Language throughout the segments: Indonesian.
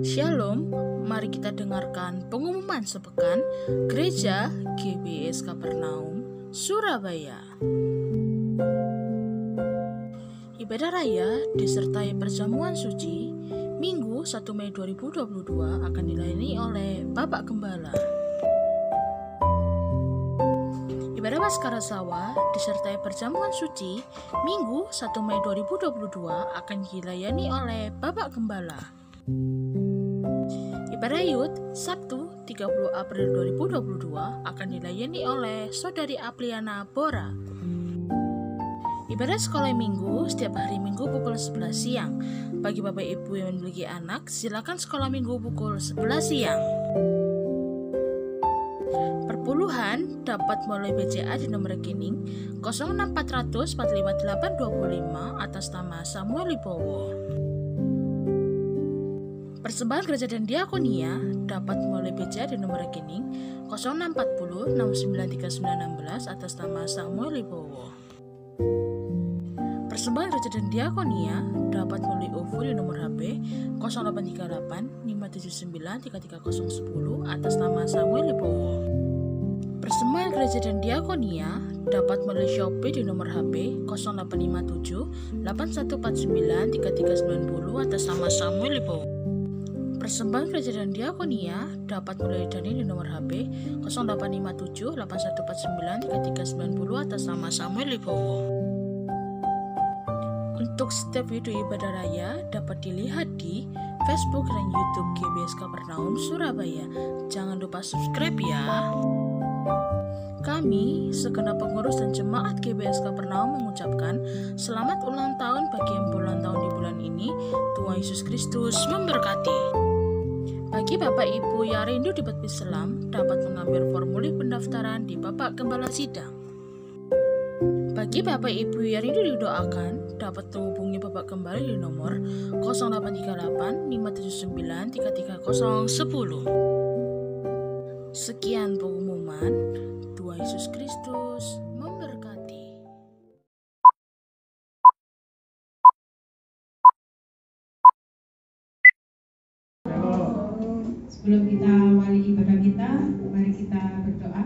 Shalom, mari kita dengarkan pengumuman sepekan Gereja GBS Kapernaum, Surabaya. Ibadah Raya disertai perjamuan suci Minggu 1 Mei 2022 akan dilayani oleh Bapak Gembala. Ibadah Paskara Sawah disertai perjamuan suci Minggu 1 Mei 2022 akan dilayani oleh Bapak Gembala. Ibadah Yud Sabtu 30 April 2022 akan dilayani oleh Saudari Apliana Bora. Ibadah sekolah minggu setiap hari Minggu pukul 11 siang. Bagi Bapak Ibu yang memiliki anak, silakan sekolah minggu pukul 11 siang. Perpuluhan dapat melalui BCA di nomor rekening 06400 45825 atas nama Samuel Libowo. Persembahan Gereja dan Diakonia dapat melalui BCA di nomor rekening 0640 693916 atas nama Samuel Libowo. Persembahan Gereja dan Diakonia dapat melalui OVO di nomor HP 0838 579 33010 atas nama Samuel Libowo. Persembahan Gereja dan Diakonia dapat melalui Shopee di nomor HP 0857 8149 3390 atas nama Samuel Libowo. Persembahan Gereja dan Diakonia dapat melalui Dani di nomor HP 0857 8149 3390 atas nama Samuel Libowo. Untuk setiap video ibadah raya dapat dilihat di Facebook dan YouTube GBS Kapernaum Surabaya. Jangan lupa subscribe ya. Kami, segenap pengurus dan jemaat GBS Kapernaum mengucapkan selamat ulang tahun bagi yang berulang tahun di bulan ini. Tuhan Yesus Kristus memberkati. Bagi Bapak Ibu yang rindu di Baptis Selam, dapat mengambil formulir pendaftaran di Bapak Gembala Sidang. Bagi Bapak Ibu yang rindu didoakan, dapat menghubungi Bapak Gembala di nomor 0838 579 33010. Sekian pengumuman. Tuhan Yesus Kristus memberkati. Sebelum kita awali ibadah kita, mari kita berdoa.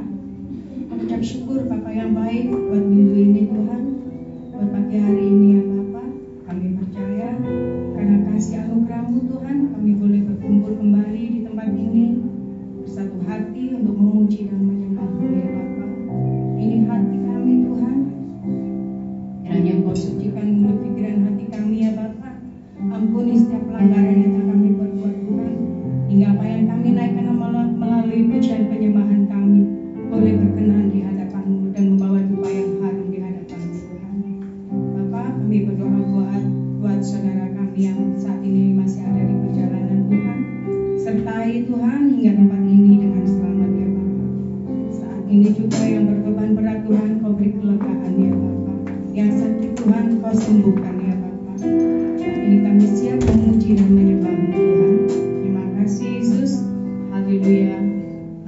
Mengucap syukur Bapa yang baik buat minggu ini Tuhan, buat pagi hari ini ya Bapa. Kami percaya karena kasih anugerah-Mu Tuhan, kami boleh berkumpul kembali di tempat ini bersatu hati untuk memuji dan menyembah-Mu ya Bapa. Ini hati kami Tuhan, kiranya Engkau sucikan mulut pikiran hati kami ya Bapa. Ampuni setiap pelanggaran yang telah kami perbuat Tuhan, hingga apa yang kami naikkan melalui pujian penyembahan kami boleh berkenan di hadapan-Mu dan membawa dupa yang harum di hadapan-Mu Tuhan. Bapa, kami berdoa buat saudara kami yang saat ini masih ada di perjalanan Tuhan. Sertai Tuhan hingga tempat ini dengan selamat ya Bapa. Saat ini juga yang berbeban berat Tuhan, Kau beri kelegaan ya Bapa. Yang sakit Tuhan, Kau sembuhkan ya Bapa. Saat ini kami siap memuji dan menyembah-Mu Tuhan. Terima kasih Yesus. Haleluya.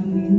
Amin.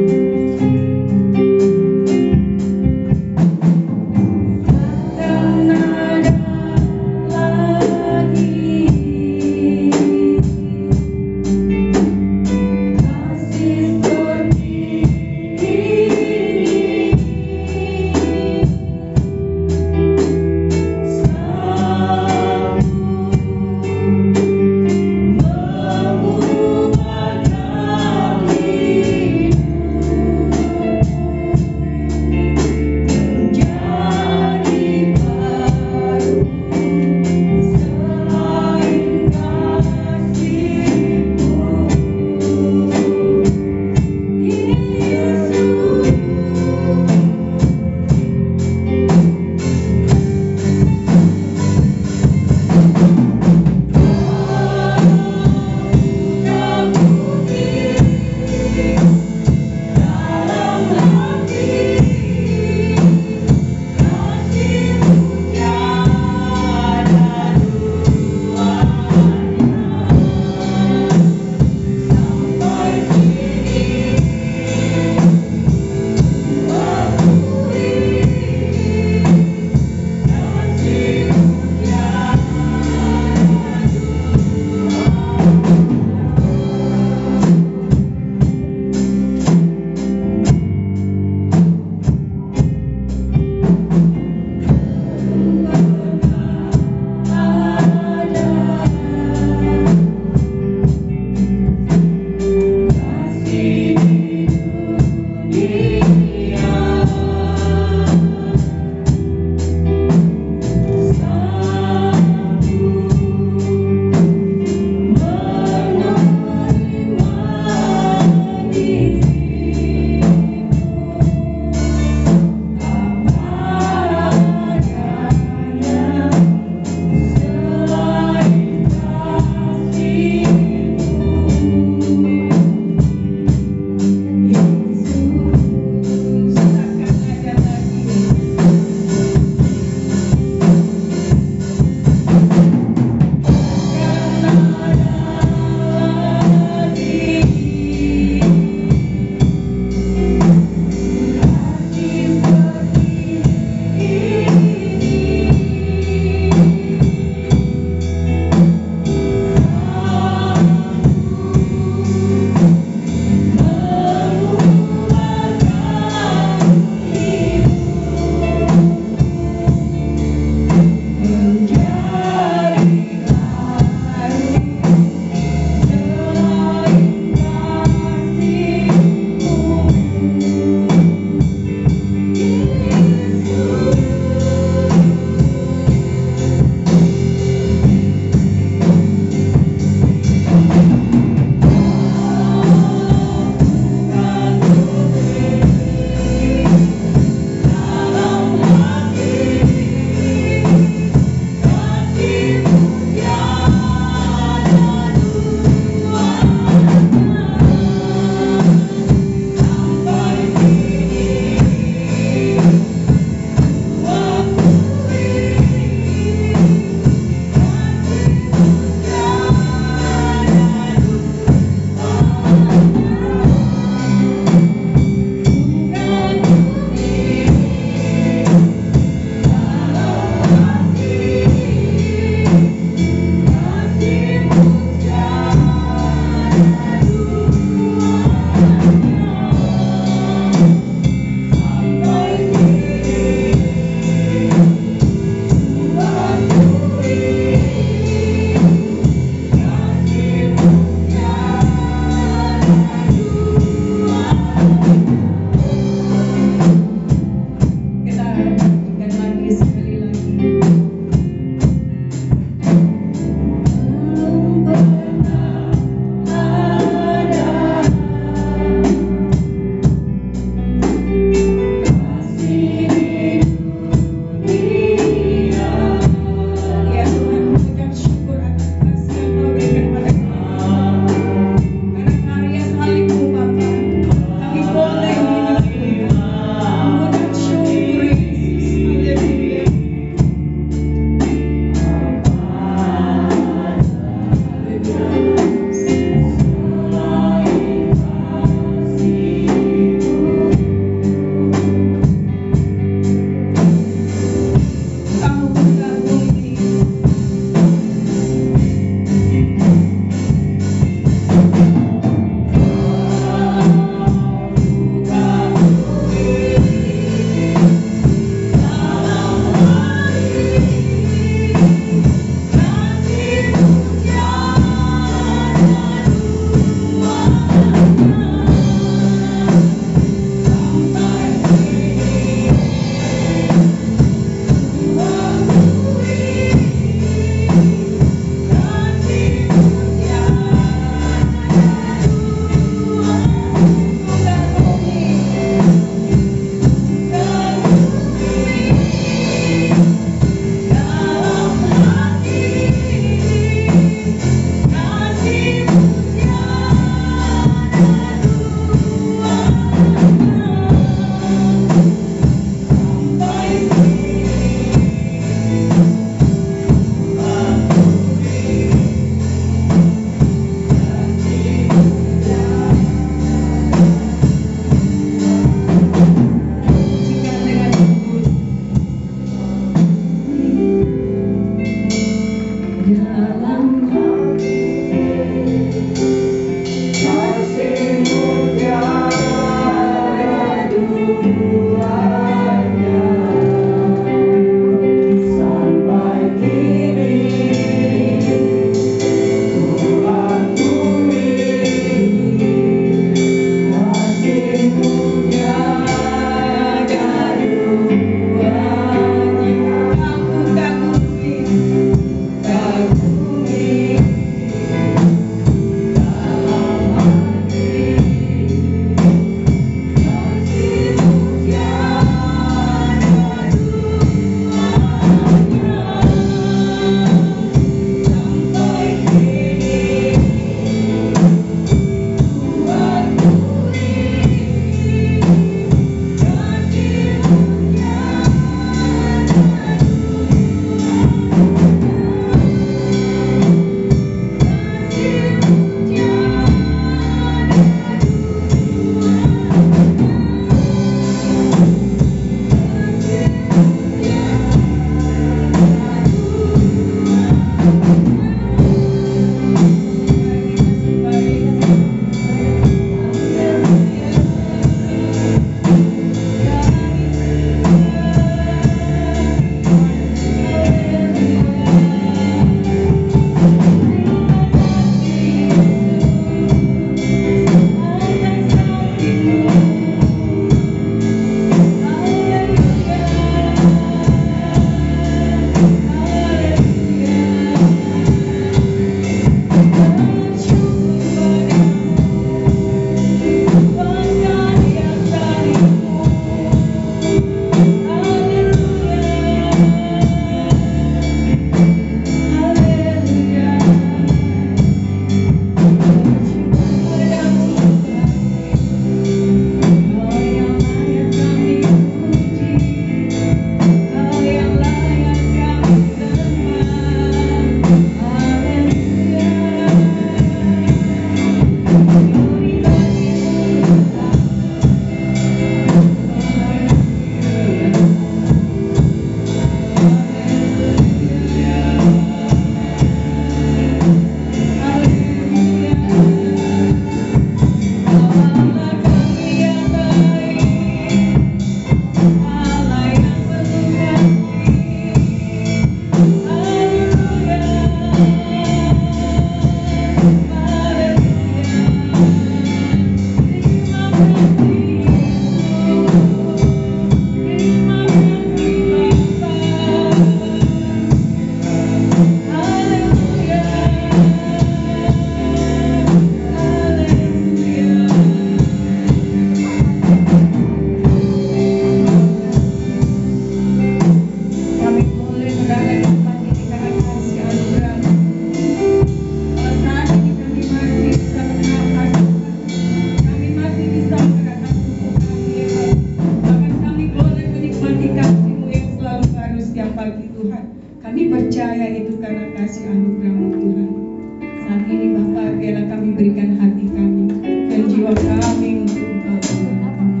kami, berikan hati kami dan jiwa kami untuk Engkau Tuhan.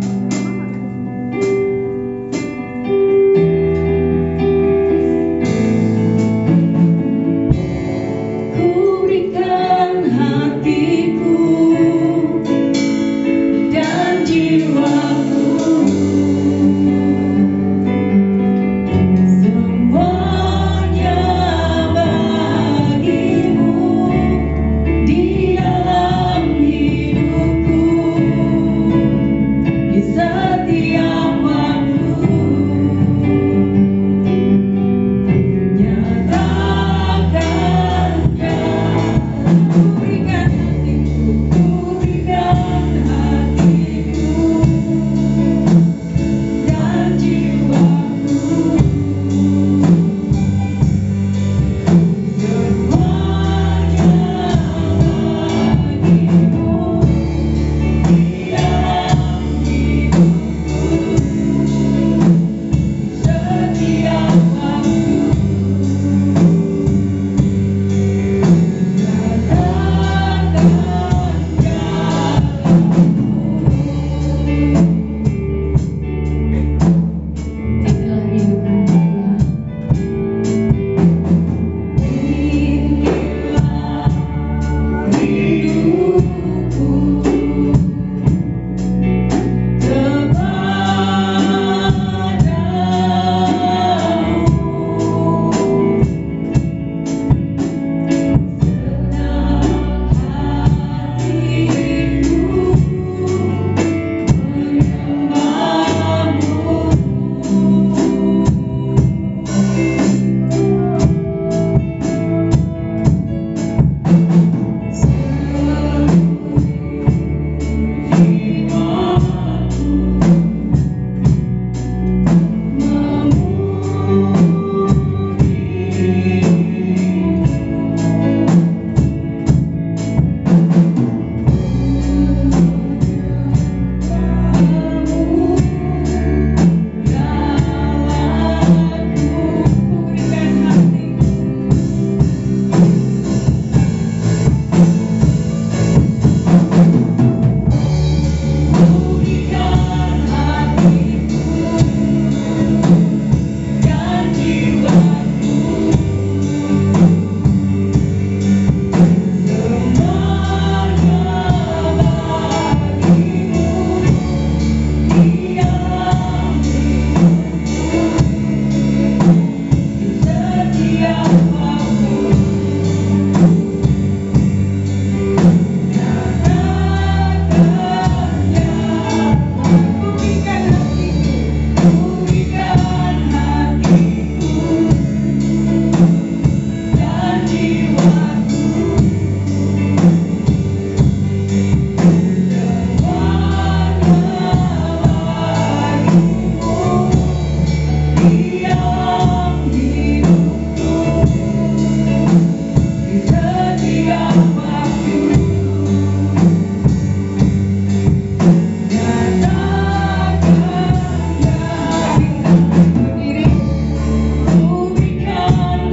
Ku berikan hatiku dan jiwaku, semuanya bagimu di dalam hidupku, di setiap waktu. Nyatakan ku berikan hatiku, ku berikan hatiku dan jiwaku, semuanya bagimu di dalam hidupku, setiap waktu. Inilah hidup Tuhan. Inilah hidupku kepadamu. Senang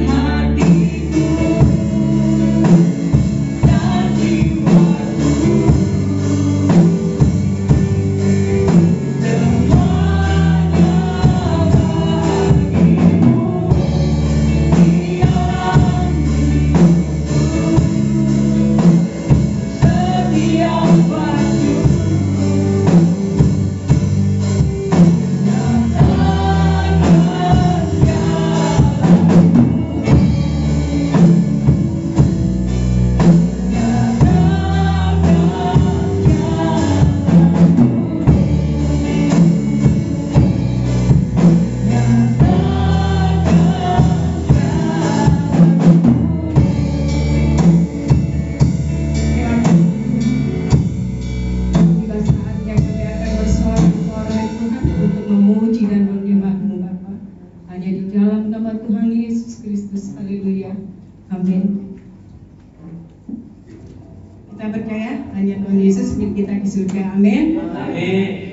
hatiku menyembahmu. Amin. Kita percaya hanya Tuhan Yesus milik kita di surga. Amin. Amin.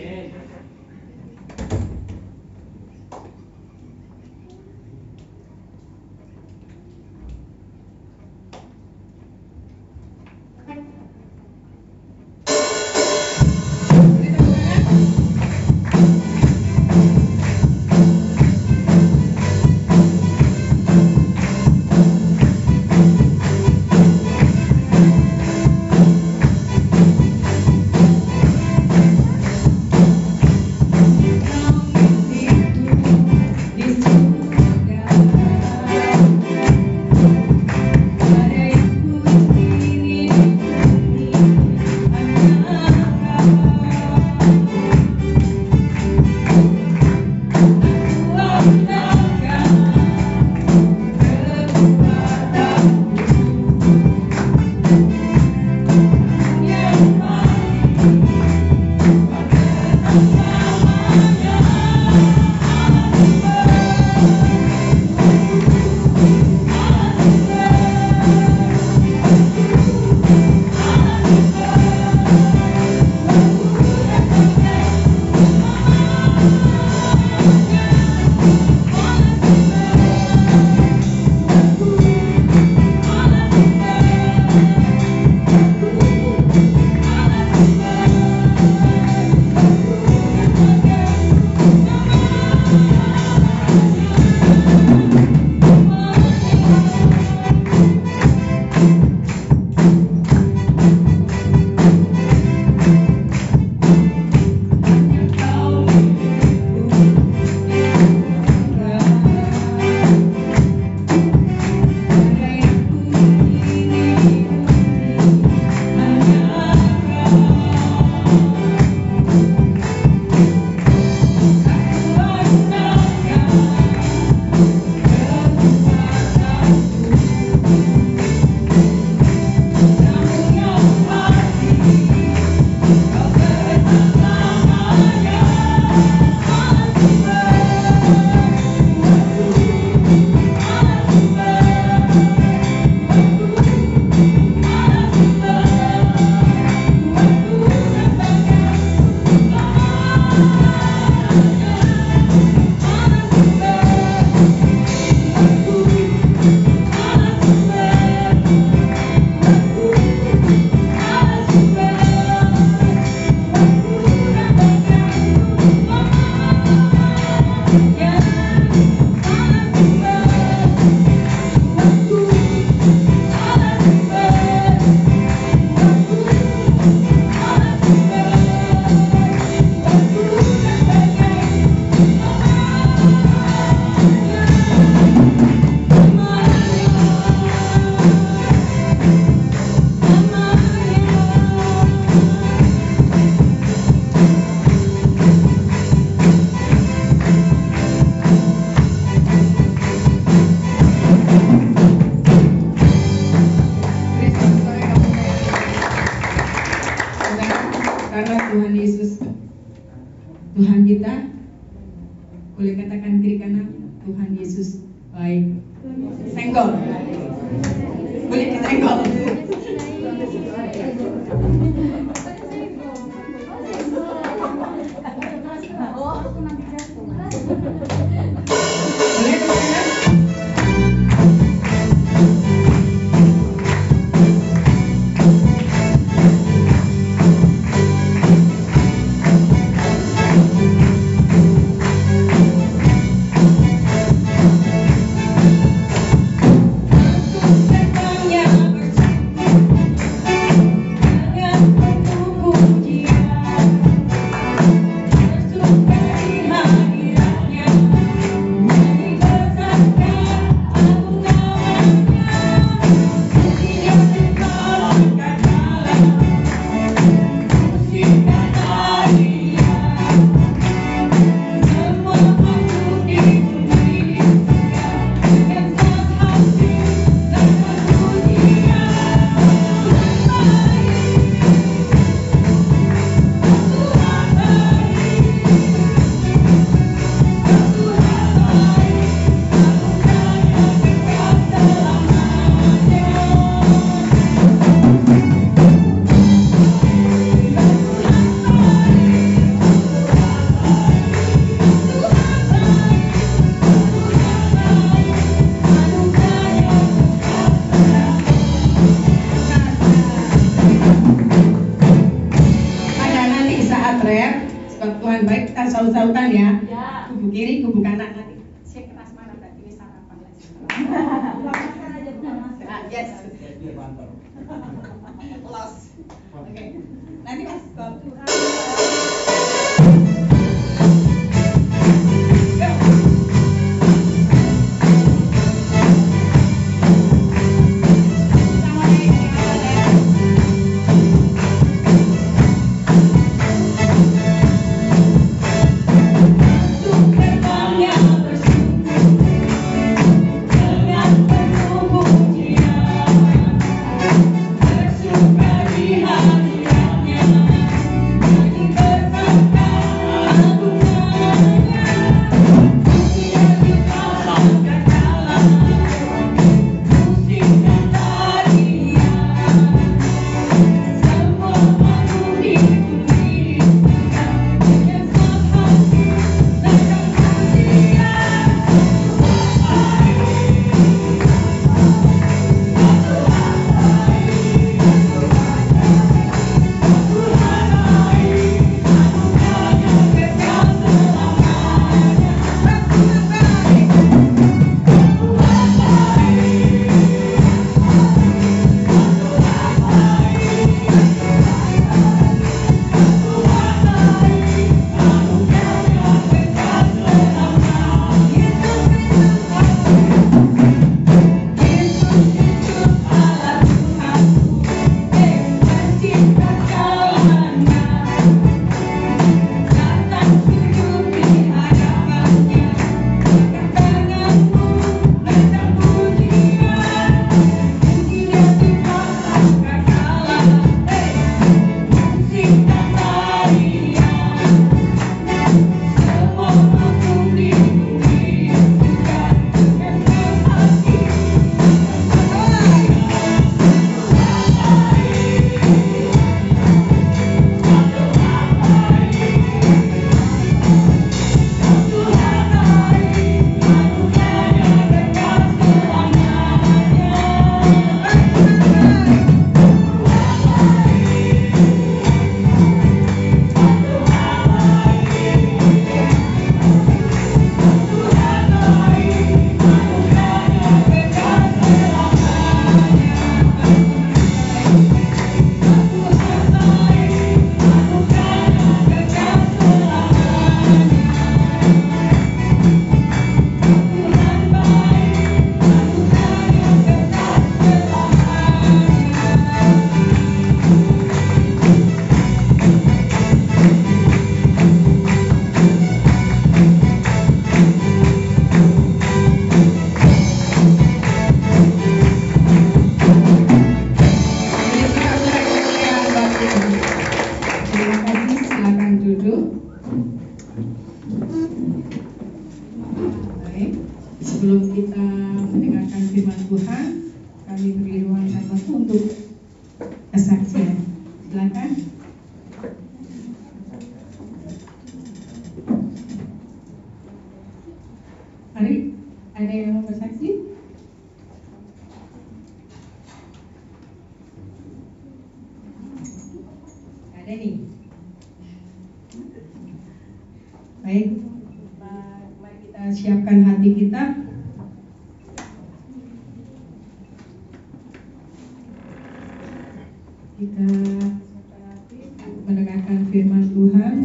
Tuhan Yesus Tuhan kita. Boleh katakan kiri kanan, Tuhan Yesus baik. Senggol. Boleh disenggol. Boleh teman-teman? Tuhan baik, kita saut-sautan ya. Kubu kiri, kubu kanan nanti. Saya keras mana berarti ini sarapan lagi. Yes. Plus. Oke. Nanti Mas bantu. kesaksian. Silakan. Mari, ada yang mau bersaksi? Ada nih. Baik, mari kita siapkan hati kita. Kita mendengarkan firman Tuhan.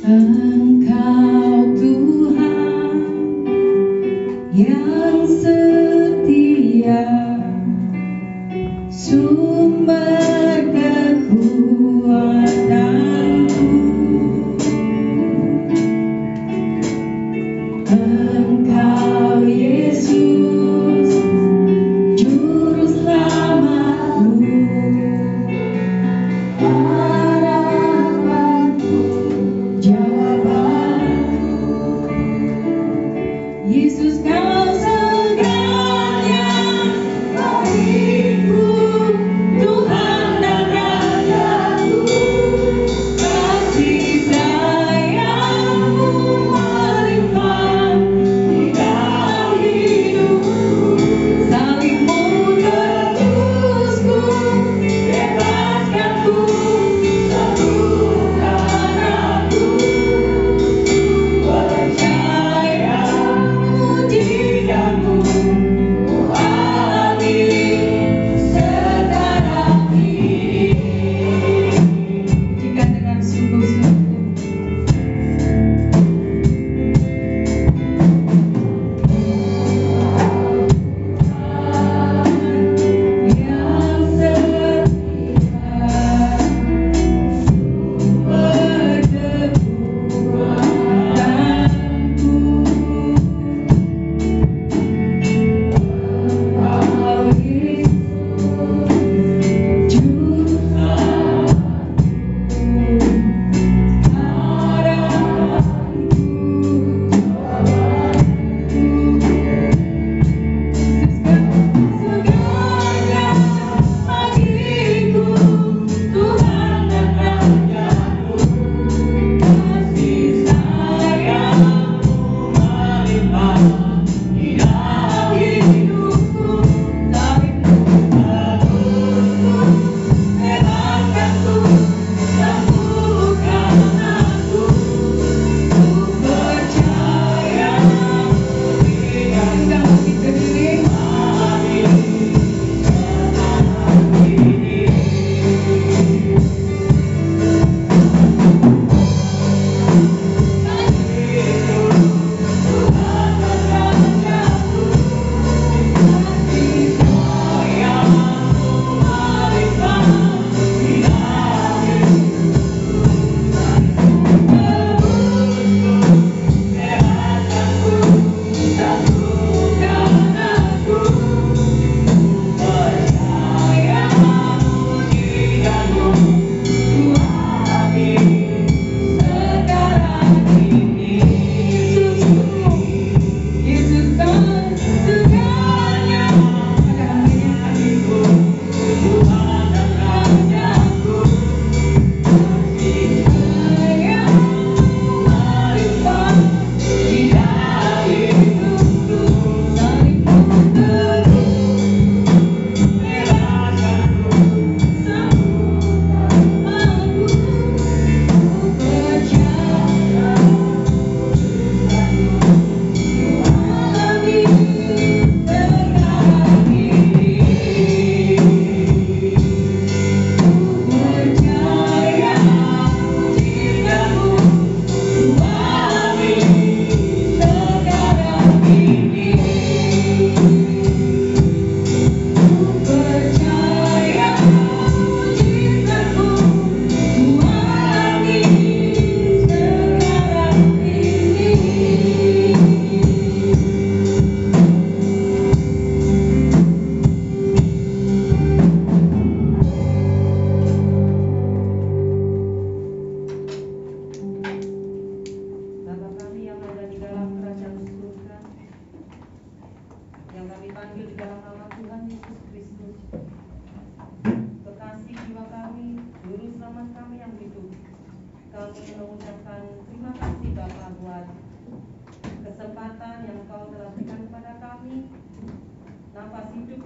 Engkau Tuhan yang setia, sumber kekuatanku. Engkau Yesus, juru selamatku, harapanku, jawabanku. Yesus, kau segalanya bagiku, Tuhan.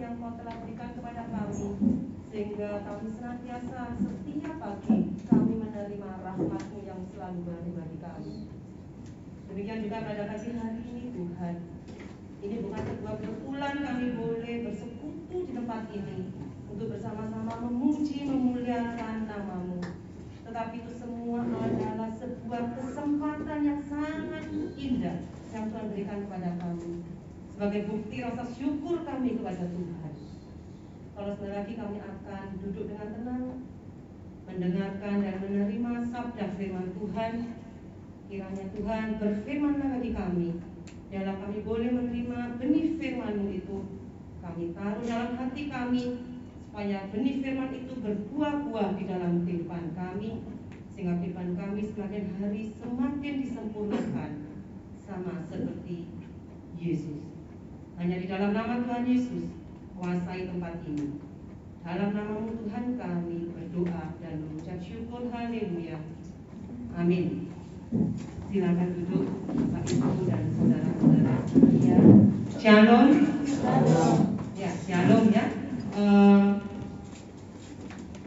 yang Kau telah berikan kepada kami, sehingga kami senantiasa setiap pagi kami menerima rahmat-Mu yang selalu baru bagi kami. Demikian juga pada pagi hari ini Tuhan, ini bukan sebuah kebetulan kami boleh bersekutu di tempat ini untuk bersama-sama memuji, memuliakan nama-Mu, tetapi itu semua adalah sebuah kesempatan yang sangat indah yang Tuhan berikan kepada kami sebagai bukti rasa syukur kami kepada Tuhan. Kalau sebentar lagi kami akan duduk dengan tenang, mendengarkan dan menerima sabda firman Tuhan. Kiranya Tuhan berfirman-Lah bagi kami, dalam kami boleh menerima benih firman-Mu itu, kami taruh dalam hati kami, supaya benih firman itu berbuah-buah di dalam kehidupan kami, sehingga kehidupan kami semakin hari semakin disempurnakan, sama seperti Yesus. Hanya di dalam nama Tuhan Yesus, kuasai tempat ini. Dalam nama-Mu Tuhan kami berdoa dan mengucap syukur. Haleluya. Amin. Silakan duduk Bapak Ibu dan saudara-saudara sekalian. Shalom. Ya, shalom ya.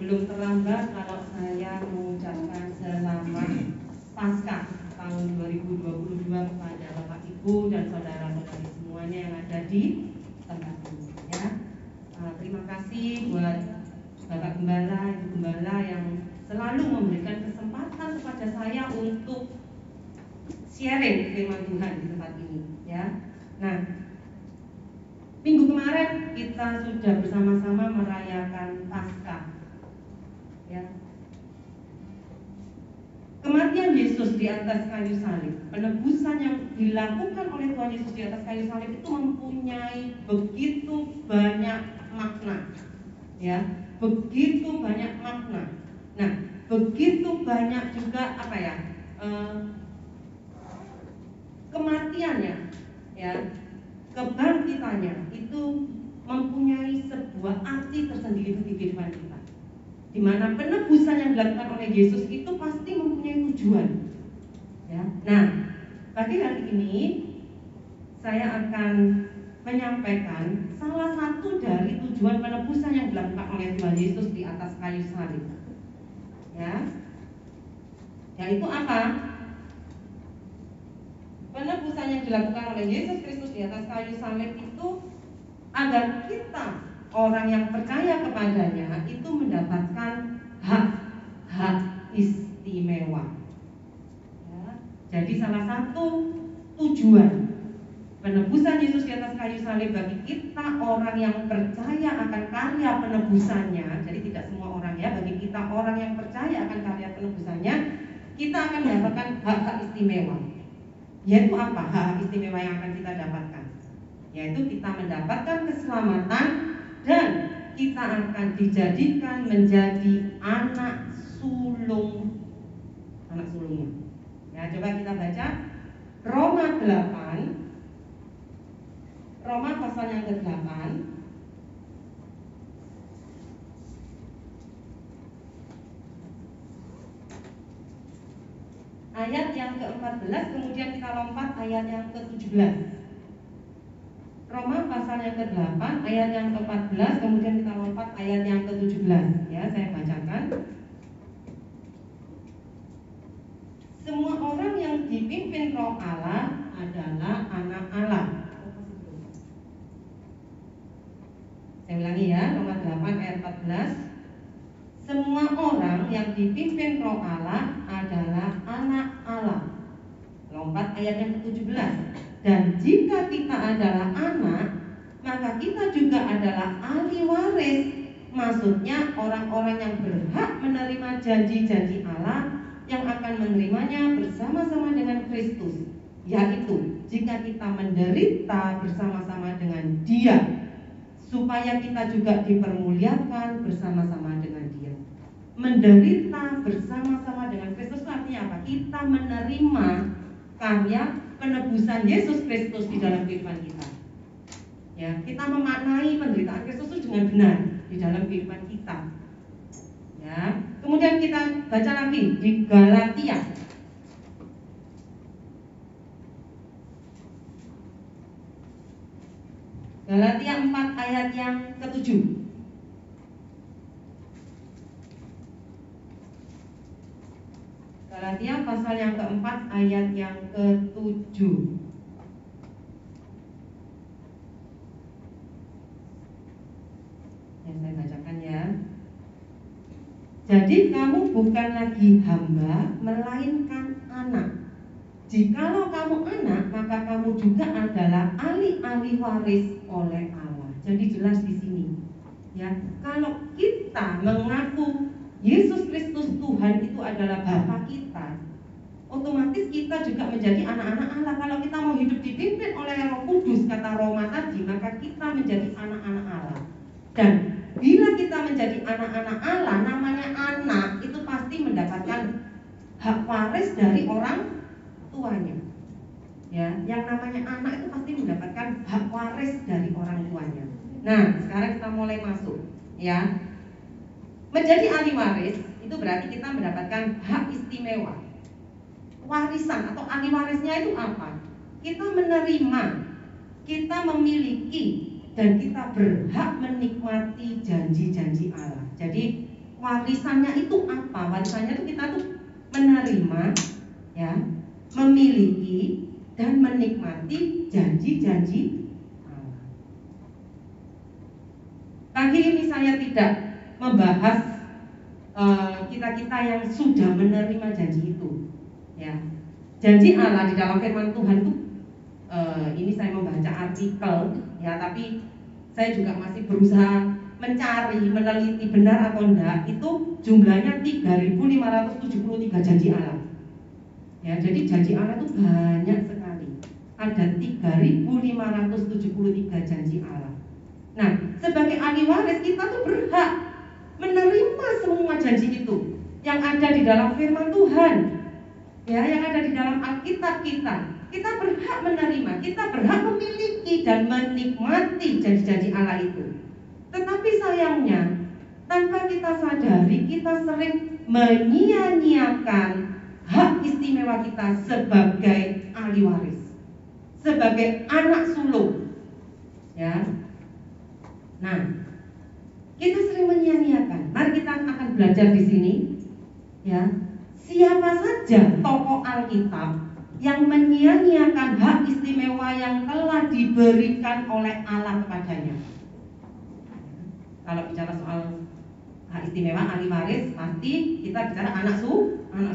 Belum terlambat kalau saya mengucapkan selamat Paskah tahun 2022 kepada Bapak Ibu dan saudara-saudari semuanya yang ada di tempat ini ya. Terima kasih buat Bapak Gembala, Ibu Gembala yang selalu memberikan kesempatan kepada saya untuk sharing firman Tuhan di tempat ini ya. Nah, minggu kemarin kita sudah bersama-sama merayakan Paskah ya. Kematian Yesus di atas kayu salib, penebusan yang dilakukan oleh Tuhan Yesus di atas kayu salib itu mempunyai begitu banyak makna ya, begitu banyak makna. Nah, begitu banyak juga apa ya, kematiannya ya, kebangkitannya itu mempunyai sebuah arti tersendiri bagi kehidupan kita, di mana penebusan yang dilakukan oleh Yesus itu pasti mempunyai tujuan ya. Nah, pagi hari ini saya akan menyampaikan salah satu dari tujuan penebusan yang dilakukan oleh Tuhan Yesus di atas kayu salib ya. Yaitu apa? Penebusan yang dilakukan oleh Yesus Kristus di atas kayu salib itu agar kita, orang yang percaya kepadanya, itu mendapatkan hak-hak istimewa ya. Jadi salah satu tujuan penebusan Yesus di atas kayu salib bagi kita orang yang percaya akan karya penebusannya, jadi tidak semua orang ya, bagi kita orang yang percaya akan karya penebusannya, kita akan mendapatkan hak-hak istimewa. Yaitu apa hak istimewa yang akan kita dapatkan? Yaitu kita mendapatkan keselamatan dan kita akan dijadikan menjadi anak sulungnya. Ya, coba kita baca Roma 8, Roma pasal yang ke-8 ayat yang ke-14, kemudian kita lompat ayat yang ke-17. Roma pasal yang ke-8 ayat yang ke-14, kemudian kita lompat ayat yang ke-17 ya, saya bacakan. Semua orang yang dipimpin Roh Allah adalah anak Allah. Saya ulangi ya, Roma 8 ayat 14. Semua orang yang dipimpin Roh Allah adalah anak Allah. Lompat ayat yang ke-17. Dan jika kita adalah anak, maka kita juga adalah ahli waris. Maksudnya orang-orang yang berhak menerima janji-janji Allah, yang akan menerimanya bersama-sama dengan Kristus. Yaitu jika kita menderita bersama-sama dengan Dia, supaya kita juga dipermuliakan bersama-sama dengan Dia. Menderita bersama-sama dengan Kristus artinya apa? Kita menerima karya penebusan Yesus Kristus di dalam kehidupan kita. Ya, kita memaknai penderitaan Kristus itu dengan benar di dalam kehidupan kita. Ya, kemudian kita baca lagi di Galatia. Galatia 4 ayat yang ke-7. Galatia pasal yang keempat ayat yang ke-7. Yang saya bacakan ya. Jadi kamu bukan lagi hamba, melainkan anak. Jikalau kamu anak, maka kamu juga adalah ahli-ahli waris oleh Allah. Jadi jelas di sini, ya. Kalau kita mengaku Yesus Kristus Tuhan itu adalah Bapa kita, otomatis kita juga menjadi anak-anak Allah. Kalau kita mau hidup dipimpin oleh Roh Kudus, kata Roma tadi, maka kita menjadi anak-anak Allah. Dan bila kita menjadi anak-anak Allah, namanya anak itu pasti mendapatkan hak waris dari orang tuanya. Ya, yang namanya anak itu pasti mendapatkan hak waris dari orang tuanya. Nah, sekarang kita mulai masuk, ya. Menjadi ahli waris itu berarti kita mendapatkan hak istimewa. Warisan atau ahli warisnya itu apa? Kita menerima, kita memiliki, dan kita berhak menikmati janji-janji Allah. Jadi warisannya itu apa? Warisannya itu kita tuh menerima, ya, memiliki dan menikmati janji-janji Allah. Pagi ini saya tidak membahas kita-kita yang sudah menerima janji itu, ya. Janji Allah di dalam firman Tuhan itu, ini saya membaca artikel, ya, tapi saya juga masih berusaha mencari, meneliti benar atau enggak. Itu jumlahnya 3.573 janji Allah. Ya, jadi janji Allah itu banyak sekali. Ada 3.573 janji Allah. Nah, sebagai ahli waris kita tuh berhak menerima semua janji itu yang ada di dalam firman Tuhan, ya, yang ada di dalam Alkitab kita. Kita berhak menerima, kita berhak memiliki dan menikmati janji-janji Allah itu. Tetapi sayangnya, tanpa kita sadari, kita sering menyia-nyiakan hak istimewa kita sebagai ahli waris, sebagai anak sulung, ya. Nah, kita sering menyia-nyiakan. Mari kita akan belajar di sini, ya. Siapa saja tokoh Alkitab yang menyia-nyiakan hak istimewa yang telah diberikan oleh Allah kepadanya. Kalau bicara soal hak istimewa ahli waris, pasti kita bicara anak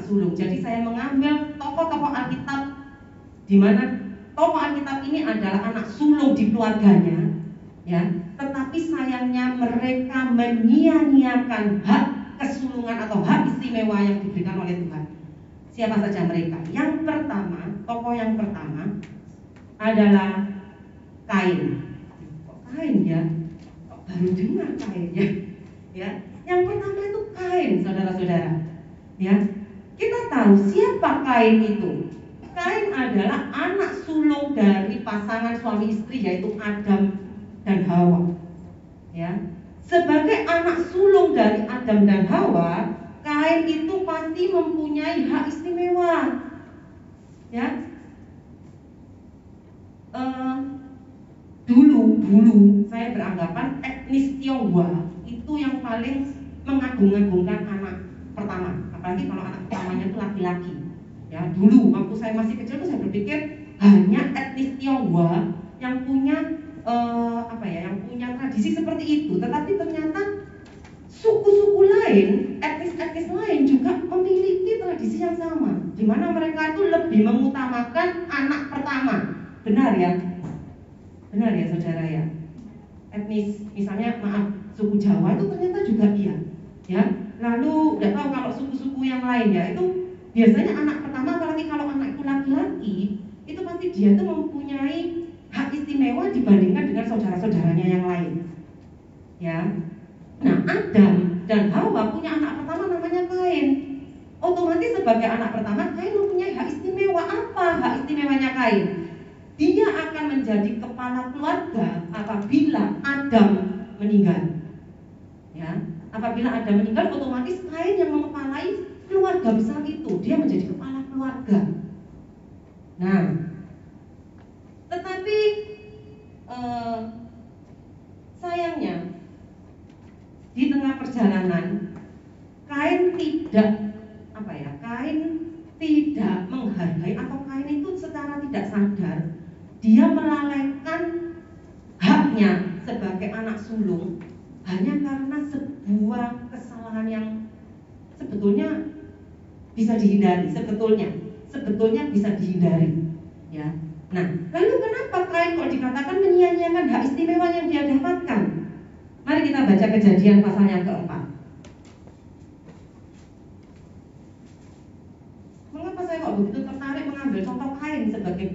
sulung. Jadi saya mengambil tokoh-tokoh Alkitab di mana tokoh Alkitab ini adalah anak sulung di keluarganya, ya. Tetapi sayangnya mereka menyia-nyiakan hak kesulungan atau hak istimewa yang diberikan oleh Tuhan. Siapa saja mereka? Yang pertama, tokoh yang pertama adalah Kain. Kain, ya? Baru dengar Kain, ya? Ya, yang pertama itu Kain, saudara-saudara. Ya, kita tahu siapa Kain itu. Kain adalah anak sulung dari pasangan suami istri, yaitu Adam dan Hawa. Ya, sebagai anak sulung dari Adam dan Hawa, Kain itu pasti mempunyai hak istimewa. Ya, dulu saya beranggapan etnis Tionghoa itu yang paling mengagung-agungkan anak pertama, apalagi kalau anak pertamanya itu laki-laki. Ya, dulu waktu saya masih kecil tuh saya berpikir hanya etnis Tionghoa yang punya yang punya tradisi seperti itu. Tetapi ternyata suku-suku lain, etnis-etnis lain juga memiliki tradisi yang sama, di mana mereka itu lebih mengutamakan anak pertama. Benar ya? Benar ya, saudara ya? Etnis, misalnya suku Jawa itu ternyata juga iya. Ya, lalu nggak tahu kalau suku-suku yang lain, ya, itu biasanya anak pertama, apalagi kalau anak itu laki-laki, itu pasti dia itu mempunyai hak istimewa dibandingkan dengan saudara-saudaranya yang lain. Ya. Nah, Adam dan Hawa punya anak pertama namanya Kain. Otomatis sebagai anak pertama, Kain mempunyai hak istimewa. Apa hak istimewanya Kain? Dia akan menjadi kepala keluarga apabila Adam meninggal. Ya, apabila Adam meninggal, otomatis Kain yang mengepalai keluarga besar itu. Dia menjadi kepala keluarga. Nah, tetapi sayangnya di tengah perjalanan Kain tidak menghargai, atau Kain itu secara tidak sadar dia melalaikan haknya sebagai anak sulung hanya karena sebuah kesalahan yang sebetulnya bisa dihindari, sebetulnya bisa dihindari, ya. Nah, lalu kenapa Kain kok dikatakan menyia-nyiakan hak istimewa yang dia dapatkan? Mari kita baca Kejadian pasal yang keempat. Mengapa saya kok begitu tertarik mengambil contoh Kain sebagai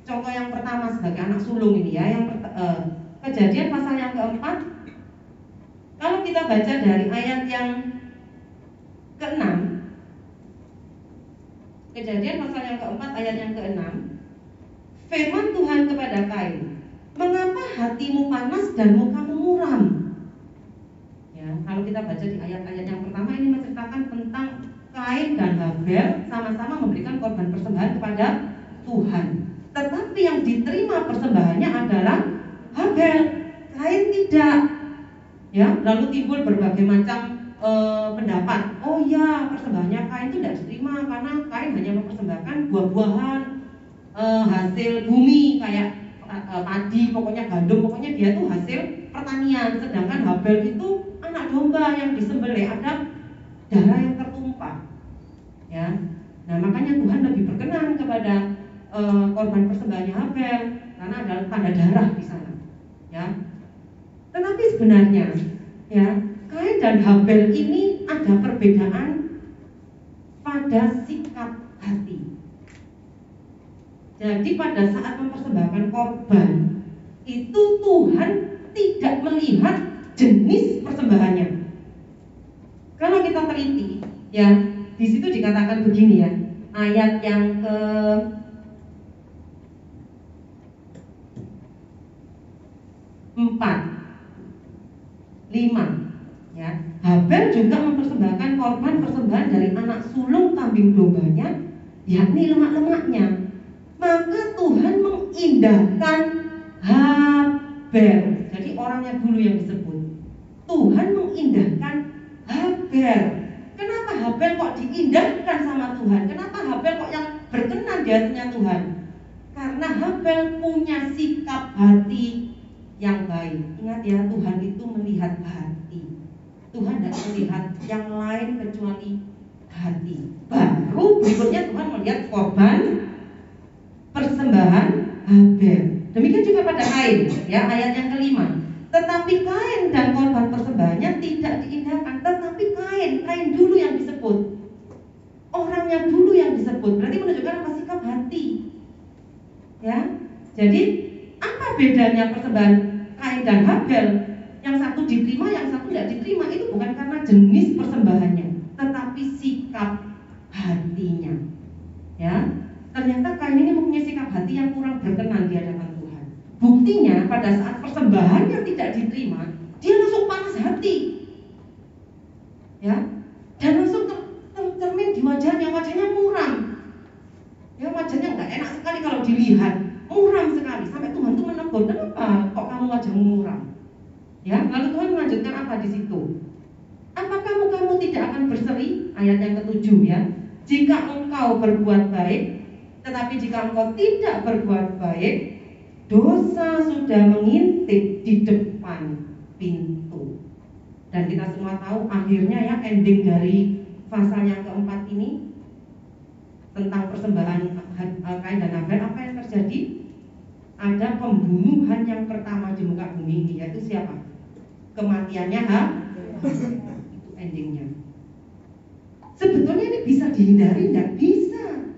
contoh yang pertama sebagai anak sulung ini, ya? Kejadian pasal yang keempat. Kalau kita baca dari ayat yang ke-6, Kejadian pasal yang keempat ayat yang ke-6, firman Tuhan kepada Kain, mengapa hatimu panas dan mukamu muram? Ya, kalau kita baca di ayat-ayat yang pertama ini menceritakan tentang Kain dan Habel sama-sama memberikan korban persembahan kepada Tuhan. Tetapi yang diterima persembahannya adalah Habel, Kain tidak. Ya, lalu timbul berbagai macam pendapat. Oh ya, persembahannya Kain itu tidak diterima karena Kain hanya mempersembahkan buah-buahan, hasil bumi kayak padi, pokoknya gandum, pokoknya dia tuh hasil pertanian. Sedangkan Habel itu anak domba yang disembelih, ada darah yang tertumpah. Ya, nah makanya Tuhan lebih berkenan kepada korban persembahannya Habel karena ada tanda darah di sana. Ya, tetapi sebenarnya, ya, Kain dan Habel ini ada perbedaan pada sikap hati. Jadi pada saat mempersembahkan korban itu Tuhan tidak melihat jenis persembahannya. Kalau kita teliti, ya, di situ dikatakan begini, ya, ayat yang ke-4, 5, ya. Habel juga mempersembahkan korban persembahan dari anak sulung kambing dombanya, yakni lemak-lemaknya. Maka Tuhan mengindahkan Habel. Jadi orangnya dulu yang disebut. Tuhan mengindahkan Habel. Kenapa Habel kok diindahkan sama Tuhan? Kenapa Habel kok yang berkenan di hatinya Tuhan? Karena Habel punya sikap hati yang baik. Ingat ya, Tuhan itu melihat hati. Tuhan tidak melihat yang lain kecuali hati. Baru berikutnya Tuhan melihat korban persembahan Habel. Demikian juga pada Kain, ya, ayat yang ke-5. Tetapi Kain dan korban persembahannya tidak diindahkan. Tetapi Kain dulu yang disebut, orangnya dulu yang disebut. Berarti menunjukkan apa? Sikap hati. Ya, jadi apa bedanya persembahan Kain dan Habel? Yang satu diterima, yang satu tidak diterima. Itu bukan karena jenis persembahannya, tetapi sikap hatinya. Ya, ternyata Kain ini mempunyai sikap hati yang kurang berkenan di hadapan Tuhan. Buktinya pada saat persembahannya tidak diterima, dia langsung panas hati, ya, dan langsung tercermin di wajahnya muram. Ya, wajahnya nggak enak sekali kalau dilihat, muram sekali. Sampai Tuhan tuh menegur, kenapa kok kamu wajahmu muram? Ya, lalu Tuhan melanjutkan apa di situ? Apakah mukamu tidak akan berseri? Ayat yang ke-7, ya. Jika engkau berbuat baik, tetapi jika engkau tidak berbuat baik, dosa sudah mengintip di depan pintu. Dan kita semua tahu akhirnya, ya, ending dari pasal yang keempat ini tentang persembahan Kain dan Habel, apa yang terjadi? Ada pembunuhan yang pertama di muka bumi ini, yaitu siapa? Kematiannya Habel. Itu endingnya. Sebetulnya ini bisa dihindari? Tidak bisa.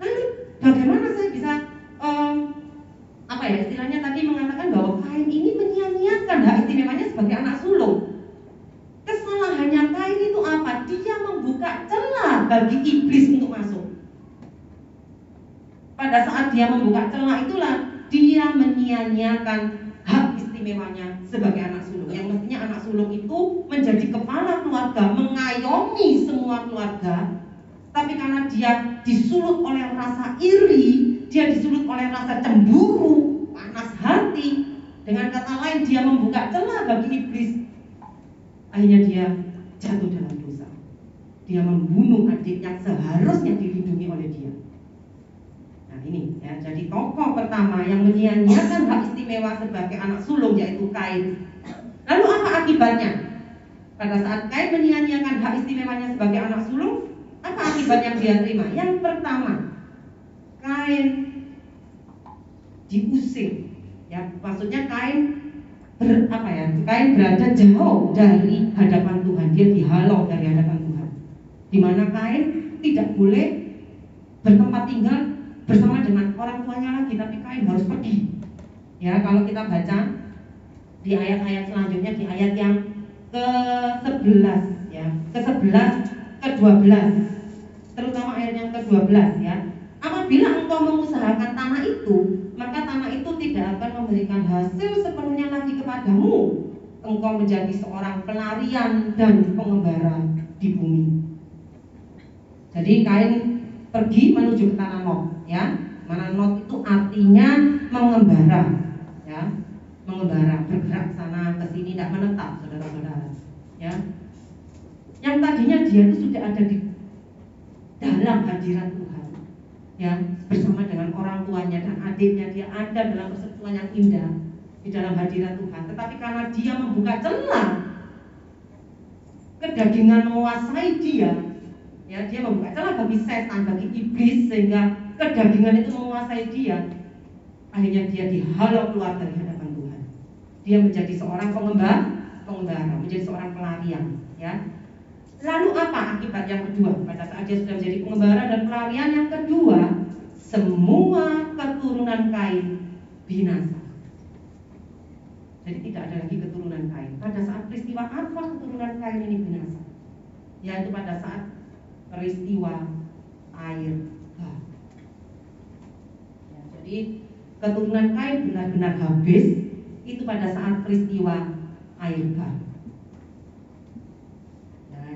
Lalu bagaimana saya bisa istilahnya tadi mengatakan bahwa Kain ini menyia-nyiakan hak istimewanya sebagai anak sulung? Kesalahannya Kain itu apa? Dia membuka celah bagi iblis untuk masuk. Pada saat dia membuka celah itulah dia menyia-nyiakan hak istimewanya sebagai anak sulung. Yang mestinya anak sulung itu menjadi kepala keluarga, mengayomi semua keluarga. Tapi karena dia disulut oleh rasa iri, dia disulut oleh rasa cemburu, panas hati, dengan kata lain Kain dia membuka celah bagi iblis. Akhirnya dia jatuh dalam dosa. Dia membunuh adik yang seharusnya dilindungi oleh dia. Nah ini ya, jadi tokoh pertama yang menyia-nyiakan hak istimewa sebagai anak sulung yaitu Kain. Lalu apa akibatnya? Pada saat Kain menyia-nyiakan hak istimewanya sebagai anak sulung, apa akibat yang dia terima? Yang pertama, Kain diusir. Ya, maksudnya Kain Kain berada jauh dari hadapan Tuhan. Dia dihalau dari hadapan Tuhan. Di mana Kain tidak boleh bertempat tinggal bersama dengan orang tuanya lagi, tapi Kain harus pergi. Ya, kalau kita baca di ayat-ayat selanjutnya, di ayat yang ke-11 ya, ke-11, ke-12, terutama ayat yang ke-12 ya. Apabila engkau mengusahakan tanah itu, maka tanah itu tidak akan memberikan hasil sepenuhnya lagi kepadamu. Engkau menjadi seorang pelarian dan pengembara di bumi. Jadi Kain pergi menuju ke tanah Nod, ya. Mana Nod itu artinya mengembara, ya. Mengembara, bergerak sana ke sini, tidak menetap, saudara-saudara, ya. Yang tadinya dia itu sudah ada di dalam hadirat Tuhan, ya, bersama dengan orang tuanya dan adiknya. Dia ada dalam persekutuan yang indah di dalam hadirat Tuhan. Tetapi karena dia membuka celah, kedagingan menguasai dia, ya, dia membuka celah bagi setan, bagi iblis, sehingga kedagingan itu menguasai dia. Akhirnya dia dihalau keluar dari hadapan Tuhan. Dia menjadi seorang pengembara, menjadi seorang pelarian, ya. Lalu apa akibat yang kedua? Pada saat dia sudah menjadi pengembara dan pelarian, yang kedua, semua keturunan Kain binasa. Jadi tidak ada lagi keturunan Kain. Pada saat peristiwa apa keturunan Kain ini binasa? Yaitu pada saat peristiwa air bah. Ya, jadi keturunan Kain benar-benar habis itu pada saat peristiwa air bah.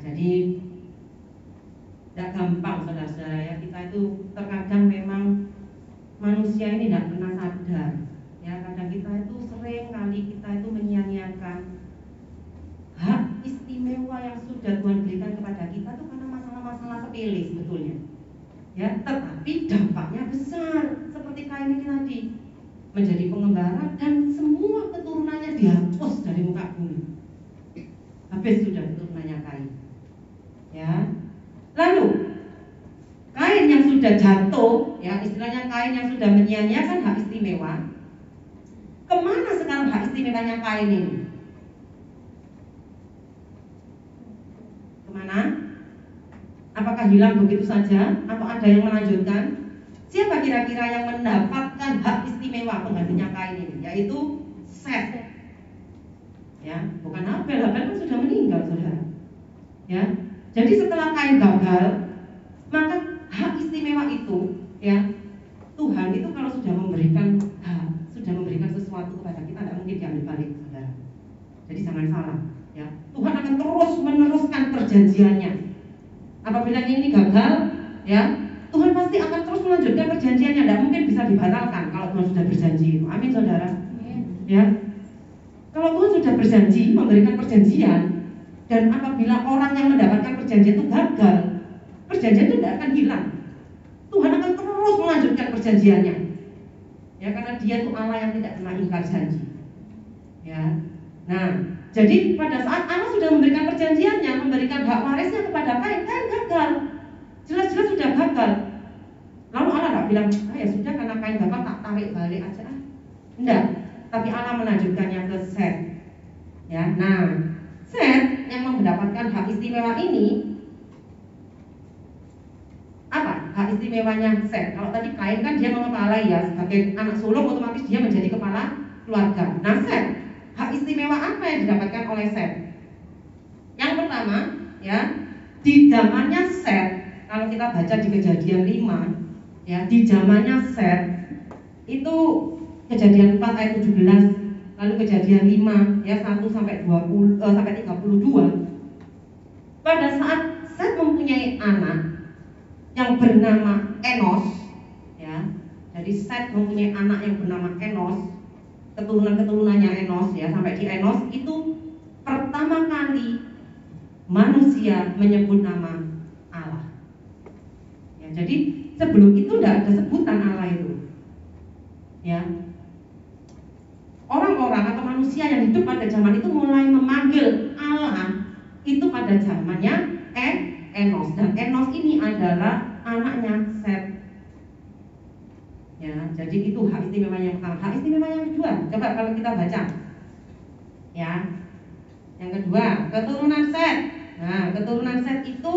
Jadi tidak gampang, saudara-saudara, ya. Kita itu terkadang memang manusia ini tidak pernah sadar, ya. Kadang kita itu sering kali kita itu menyia-nyiakan hak istimewa yang sudah Tuhan berikan kepada kita itu karena masalah-masalah sepele sebetulnya, ya. Tetapi dampaknya besar, seperti Kain ini tadi, menjadi pengembara dan semua keturunannya dihapus dari muka bumi. Habis sudah keturunannya Kain. Ya, lalu Kain yang sudah jatuh, ya, istilahnya Kain yang sudah menyia-nyiakan hak istimewa, kemana sekarang hak istimewanya Kain ini? Kemana? Apakah hilang begitu saja? Atau ada yang melanjutkan? Siapa kira-kira yang mendapatkan hak istimewa penggantinya Kain ini? Yaitu Set. Ya, bukan Habel. Habel kan sudah meninggal, saudara. Ya. Jadi setelah Kain gagal, maka hak istimewa itu, ya, Tuhan itu kalau sudah memberikan hak, sudah memberikan sesuatu kepada kita, tidak mungkin diambil balik, saudara. Jadi jangan salah, ya. Tuhan akan terus meneruskan perjanjiannya. Apabila ini gagal, ya, Tuhan pasti akan terus melanjutkan perjanjiannya. Tidak mungkin bisa dibatalkan kalau Tuhan sudah berjanji itu. Amin, saudara. Ya. Kalau Tuhan sudah berjanji memberikan perjanjian, dan apabila orang yang mendapatkan perjanjian itu gagal, perjanjian itu tidak akan hilang. Tuhan akan terus melanjutkan perjanjiannya, ya, karena Dia itu Allah yang tidak pernah ingkar janji, ya. Nah, jadi pada saat Allah sudah memberikan perjanjiannya, memberikan hak warisnya kepada Kain, Kain gagal, jelas-jelas sudah gagal. Lalu Allah tidak bilang, ya sudah, karena Kain gagal tak tarik balik aja, enggak. Tapi Allah melanjutkannya ke Set, ya. Nah, Set yang mendapatkan hak istimewa ini, apa hak istimewanya Set? Kalau tadi Kain kan dia mengepalai, ya, sebagai anak sulung otomatis dia menjadi kepala keluarga. Nah, Set, hak istimewa apa yang didapatkan oleh Set? Yang pertama, ya, di zamannya Set, kalau kita baca di Kejadian 5, ya, di zamannya Set itu Kejadian 4 ayat 17, lalu Kejadian 5 ya 1 sampai 20 sampai 32. Pada saat Set mempunyai anak yang bernama Enos, ya. Jadi Set mempunyai anak yang bernama Enos. keturunan-keturunannya Enos ya, sampai di Enos itu pertama kali manusia menyebut nama Allah. Ya, jadi sebelum itu tidak ada sebutan Allah itu. Ya. Orang-orang atau manusia yang hidup pada zaman itu mulai memanggil Allah itu pada zamannya Enos, dan Enos ini adalah anaknya Set. Ya, jadi itu hak istimewa yang pertama. Hak istimewa yang kedua, coba kalau kita baca. Ya. Yang kedua, keturunan Set. Nah, keturunan Set itu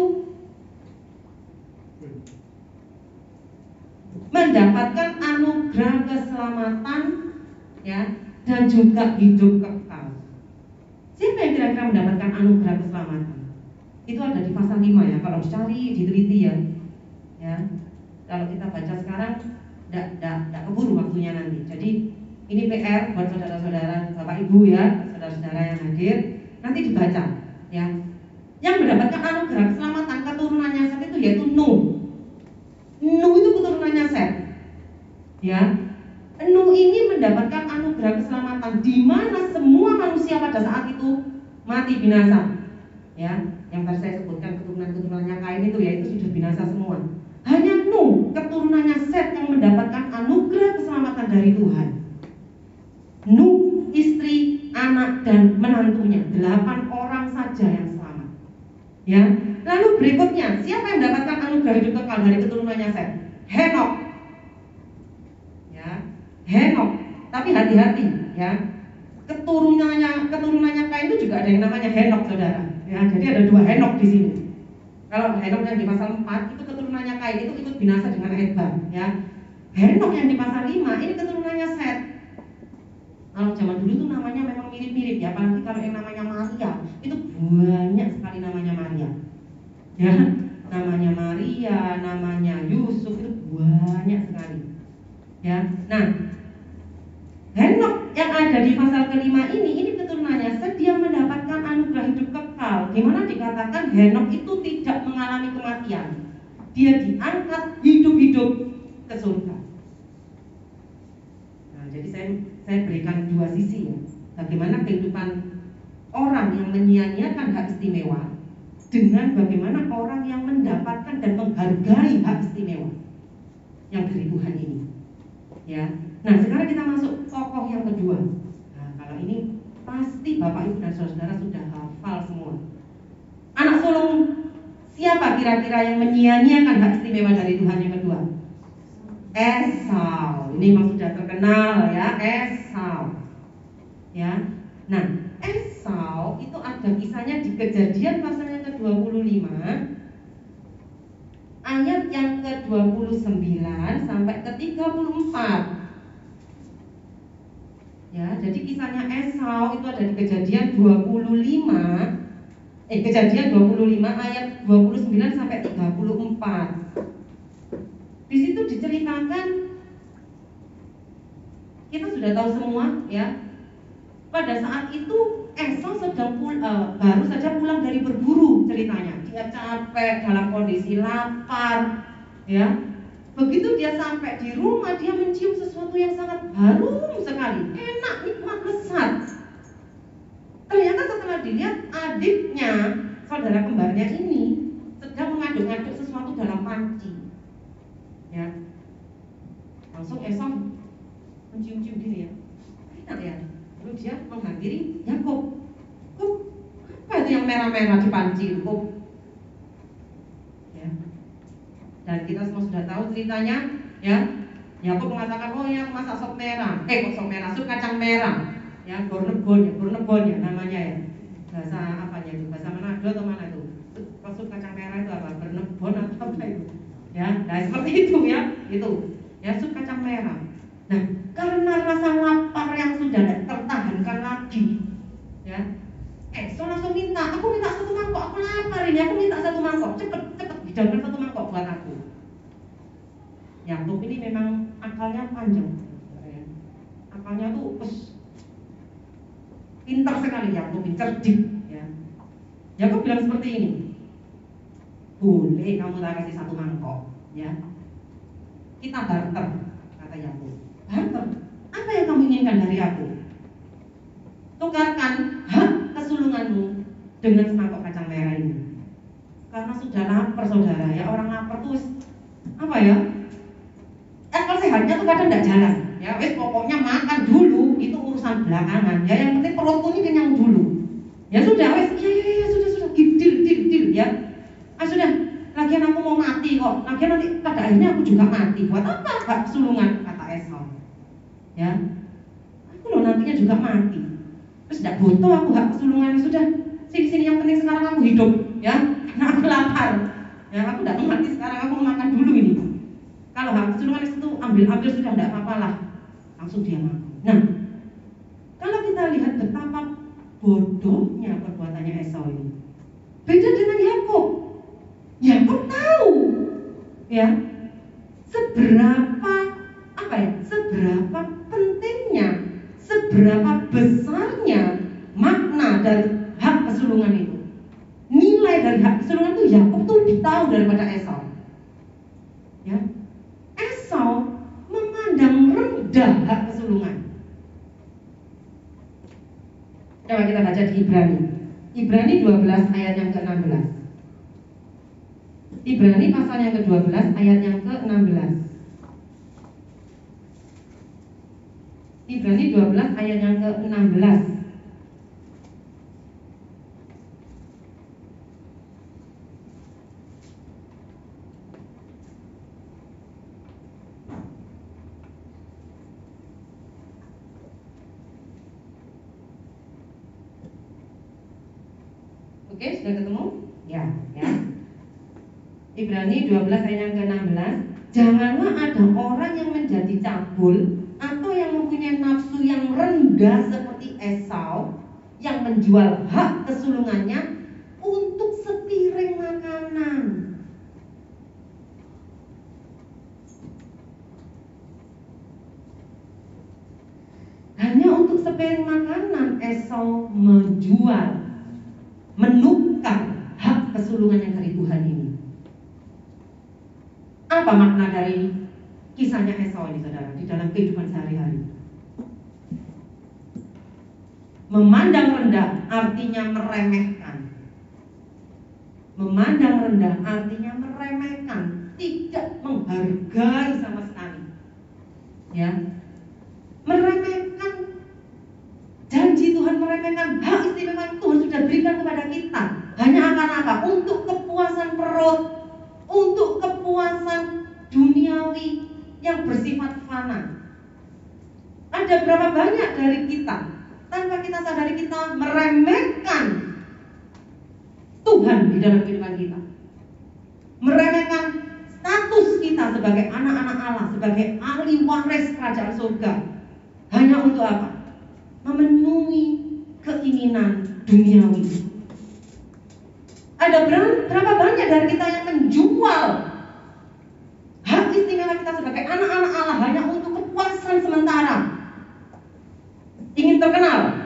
mendapatkan anugerah keselamatan ya, dan juga hidup kekal. Siapa yang kira-kira mendapatkan anugerah keselamatan? Itu ada di pasal 5 ya, kalau dicari, diteliti ya. Ya. Kalau kita baca sekarang tidak keburu waktunya nanti. Jadi ini PR buat saudara-saudara, Bapak Ibu ya, saudara-saudara yang hadir, nanti dibaca ya. Yang mendapatkan anugerah keselamatan keturunannya Set itu yaitu Nuh. Nuh itu keturunannya Set. Ya. Nuh ini mendapatkan anugerah keselamatan di mana semua manusia pada saat itu mati binasa. Ya, yang tadi saya sebutkan keturunan-keturunannya Kain itu ya, itu sudah binasa semua. Hanya Nuh, keturunannya Set yang mendapatkan anugerah keselamatan dari Tuhan. Nuh, istri, anak, dan menantunya, 8 orang saja yang selamat. Ya, lalu berikutnya, siapa yang mendapatkan anugerah hidup kekal dari keturunannya Set? Henok. Ya, Henok. Tapi hati-hati, ya. Keturunannya Kain itu juga ada yang namanya Henok, saudara. Ya, jadi ada 2 Henok di sini. Kalau Henok yang di pasal 4 itu keturunannya Kain itu ikut binasa dengan Edbar, ya. Henok yang di pasal 5 ini keturunannya Set. Kalau zaman dulu tuh namanya memang mirip-mirip ya, apalagi kalau yang namanya Maria itu banyak sekali namanya Maria. Ya, namanya Maria, namanya Yusuf itu banyak sekali. Ya. Nah, Henok yang ada di pasal kelima ini keturunannya Set, dia mendapatkan anugerah hidup kekal. Di mana dikatakan Henok itu tidak mengalami kematian. Dia diangkat hidup-hidup ke surga. Nah, jadi saya berikan 2 sisi ya. Bagaimana kehidupan orang yang menyia-nyiakan hak istimewa dengan bagaimana orang yang mendapatkan dan menghargai hak istimewa yang dari Tuhan ini. Ya. Nah, sekarang kita masuk tokoh yang kedua. Nah, kalau ini pasti Bapak Ibu dan saudara sudah hafal semua. Anak sulung siapa kira-kira yang menyia-nyiakan hak istimewa dari Tuhan yang kedua? Esau. Ini memang sudah terkenal ya, Esau. Ya. Nah, Esau itu ada kisahnya di Kejadian pasalnya ke-25 ayat yang ke-29 sampai ke-34. Ya, jadi kisahnya Esau itu ada di Kejadian 25 ayat 29 sampai 34. Di situ diceritakan, kita sudah tahu semua ya. Pada saat itu Esau baru saja pulang dari berburu ceritanya. Dia capek dalam kondisi lapar, ya. Begitu dia sampai di rumah, dia mencium sesuatu yang sangat harum sekali, enak, nikmat, lezat. Ternyata setelah dilihat, adiknya, saudara kembarnya ini sedang mengaduk-aduk sesuatu dalam panci. Ya, langsung Esau mencium-cium gini ya, enak ya. Lalu dia menghampiri Yakub. Apa itu yang merah-merah di panci itu? Ya. Dan kita semua sudah tahu ceritanya, ya. Yakub mengatakan, oh yang masak sop merah, sup kacang merah, ya, gornebon ya namanya ya. Bahasa apanya itu? Bahasa Manado atau mana itu? Sup kacang merah itu apa? Gornebon atau apa itu? Ya, nah seperti itu ya, itu. Ya, sup kacang merah. Nah, karena rasa lapar yang sudah tidak tertahankan lagi, ya, Esau langsung minta, aku minta 1 mangkok, aku lapar ini, aku minta 1 mangkok, cepet, hidangkan 1 mangkok buat aku. Yakub ini memang akalnya panjang, ya. Akalnya tuh pintar sekali Yakub, cerdik, ya. Yakub bilang seperti ini, boleh kamu tak kasih 1 mangkok, ya, kita barter, kata Yakub. Barter? Apa yang kamu inginkan dari aku? Tukarkan hak kesulunganmu dengan semangkuk kacang merah ini. Karena sudah lapar saudara ya, orang lapar tuh apa ya? Akal sehatnya tuh kadang tidak jalan. Ya wes pokoknya makan dulu, itu urusan belakangan. Ya yang penting perutku ini kenyang dulu. Ya sudah wes, ya sudah deal ya. Sudah, lagian aku mau mati kok. Lagian nanti pada akhirnya aku juga mati. Buat apa hak kesulungan, kata Esau. Ya, aku loh nantinya juga mati. Terus tidak butuh aku hak kesulungan. Sudah, sini yang penting sekarang aku hidup. Ya, karena aku lapar. Ya, aku tidak mau mati sekarang, aku mau makan dulu ini. Kalau hak kesulungan itu ambil sudah tidak apa-apa lah. Langsung dia makan. Nah, kalau kita lihat betapa bodohnya perbuatannya Esau ini, beda dengan Yakub. Yakub tahu, ya, seberapa pentingnya, seberapa besarnya makna dari hak kesulungan itu. Nilai dari hak kesulungan itu Yakub tuh lebih tahu daripada Esau. Ya, Esau memandang rendah hak kesulungan. Coba kita baca di Ibrani 12 ayat yang ke-16. Ibrani pasal yang ke-12 ayat yang ke-16. Ibrani 12 ayat yang ke-16. Oke, sudah ketemu? Ya. Ibrani 12 ayat yang ke-16. Janganlah ada orang yang menjadi cabul atau yang mempunyai nafsu yang rendah seperti Esau, yang menjual hak kesulungannya untuk sepiring makanan. Hanya untuk sepiring makanan Esau menukar hak kesulungan yang dari Tuhan ini. Apa makna dari kisahnya Esau ini saudara di dalam kehidupan sehari-hari? Memandang rendah artinya meremehkan. Memandang rendah artinya meremehkan, tidak menghargai sama sekali. Ya. Meremehkan janji Tuhan, meremehkan hak istimewa Tuhan sudah berikan kepada kita. Hanya akan apa? Untuk kepuasan perut, untuk kepuasan duniawi yang bersifat fana. Ada berapa banyak dari kita tanpa kita sadari kita meremehkan Tuhan di dalam kehidupan kita, meremehkan status kita sebagai anak-anak Allah, sebagai ahli waris kerajaan surga, hanya untuk apa? Memenuhi keinginan duniawi. Ada berapa banyak dari kita yang menjual hak istimewa kita sebagai anak-anak Allah hanya untuk kepuasan sementara. Ingin terkenal,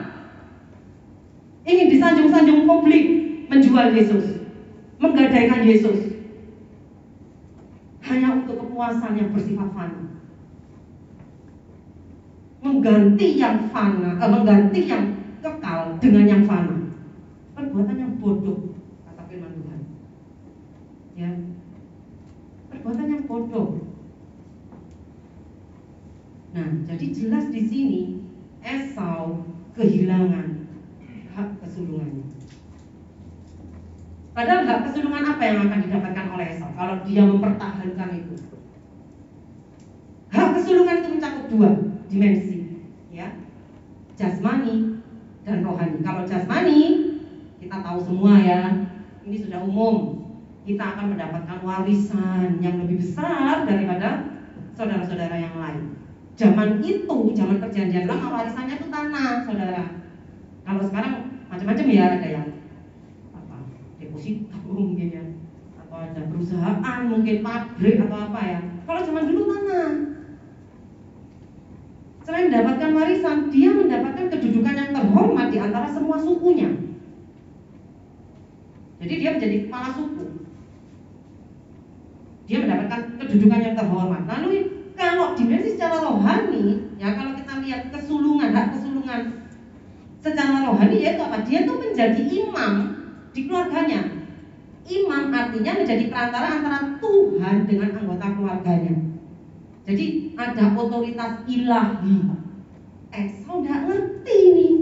ingin disanjung-sanjung publik, menjual Yesus, menggadaikan Yesus, hanya untuk kepuasan yang bersifat fana. Mengganti yang fana, mengganti yang kekal dengan yang fana. Perbuatan yang bodoh, kata firman Tuhan. Ya, perbuatan yang bodoh. Nah, jadi jelas di sini Esau kehilangan hak kesulungannya. Padahal hak kesulungan apa yang akan didapatkan oleh Esau kalau dia mempertahankan itu? Hak kesulungan itu mencakup dua dimensi, ya, jasmani dan rohani. Kalau jasmani kita tahu semua ya, ini sudah umum. Kita akan mendapatkan warisan yang lebih besar daripada saudara-saudara yang lain. Zaman itu, zaman perjanjian lama, warisannya itu tanah, saudara. Kalau sekarang macam-macam ya, ada yang deposito mungkin ya, atau ada perusahaan, mungkin pabrik atau apa ya. Kalau zaman dulu tanah. Selain mendapatkan warisan, dia mendapatkan kedudukan yang terhormat di antara semua sukunya. Jadi dia menjadi kepala suku. Dia mendapatkan kedudukan yang terhormat. Lalu kalau dimensi secara rohani, ya kalau kita lihat hubungan secara rohani, yaitu apa? Dia tuh menjadi imam di keluarganya. Imam artinya menjadi perantara antara Tuhan dengan anggota keluarganya. Jadi ada otoritas ilahi. Esau nggak ngerti nih.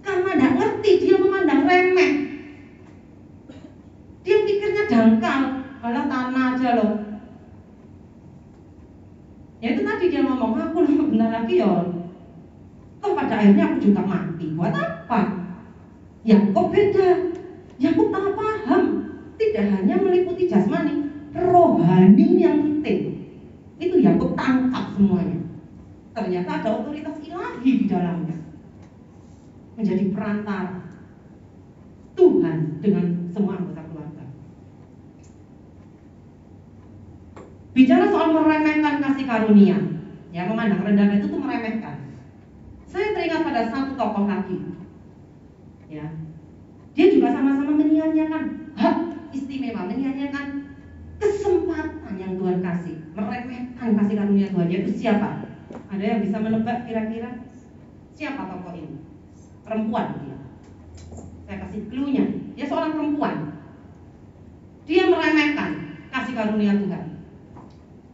Karena nggak ngerti, dia memandang remeh. Dia pikirnya dangkal, malah tanah aja loh. Ya itu tadi dia ngomong, aku bentar lagi ya. Toh pada akhirnya aku juga mati. Buat apa? Yakub beda. Yakub tak paham. Tidak hanya meliputi jasmani, rohani yang penting. Itu Yakub tangkap semuanya. Ternyata ada otoritas ilahi di dalamnya. Menjadi perantara Tuhan dengan semua anggota keluarga. Bicara soal meremehkan kasih karunia, ya, memandang rendah itu tuh meremehkan. Saya teringat pada satu tokoh lagi, ya, dia juga sama-sama menyia-nyiakan hak istimewa, menyia-nyiakan kesempatan yang Tuhan kasih, meremehkan kasih karunia Tuhan. Yaitu siapa? Ada yang bisa menebak kira-kira siapa tokoh ini? Perempuan dia. Saya kasih clue-nya. Dia seorang perempuan. Dia meremehkan kasih karunia Tuhan.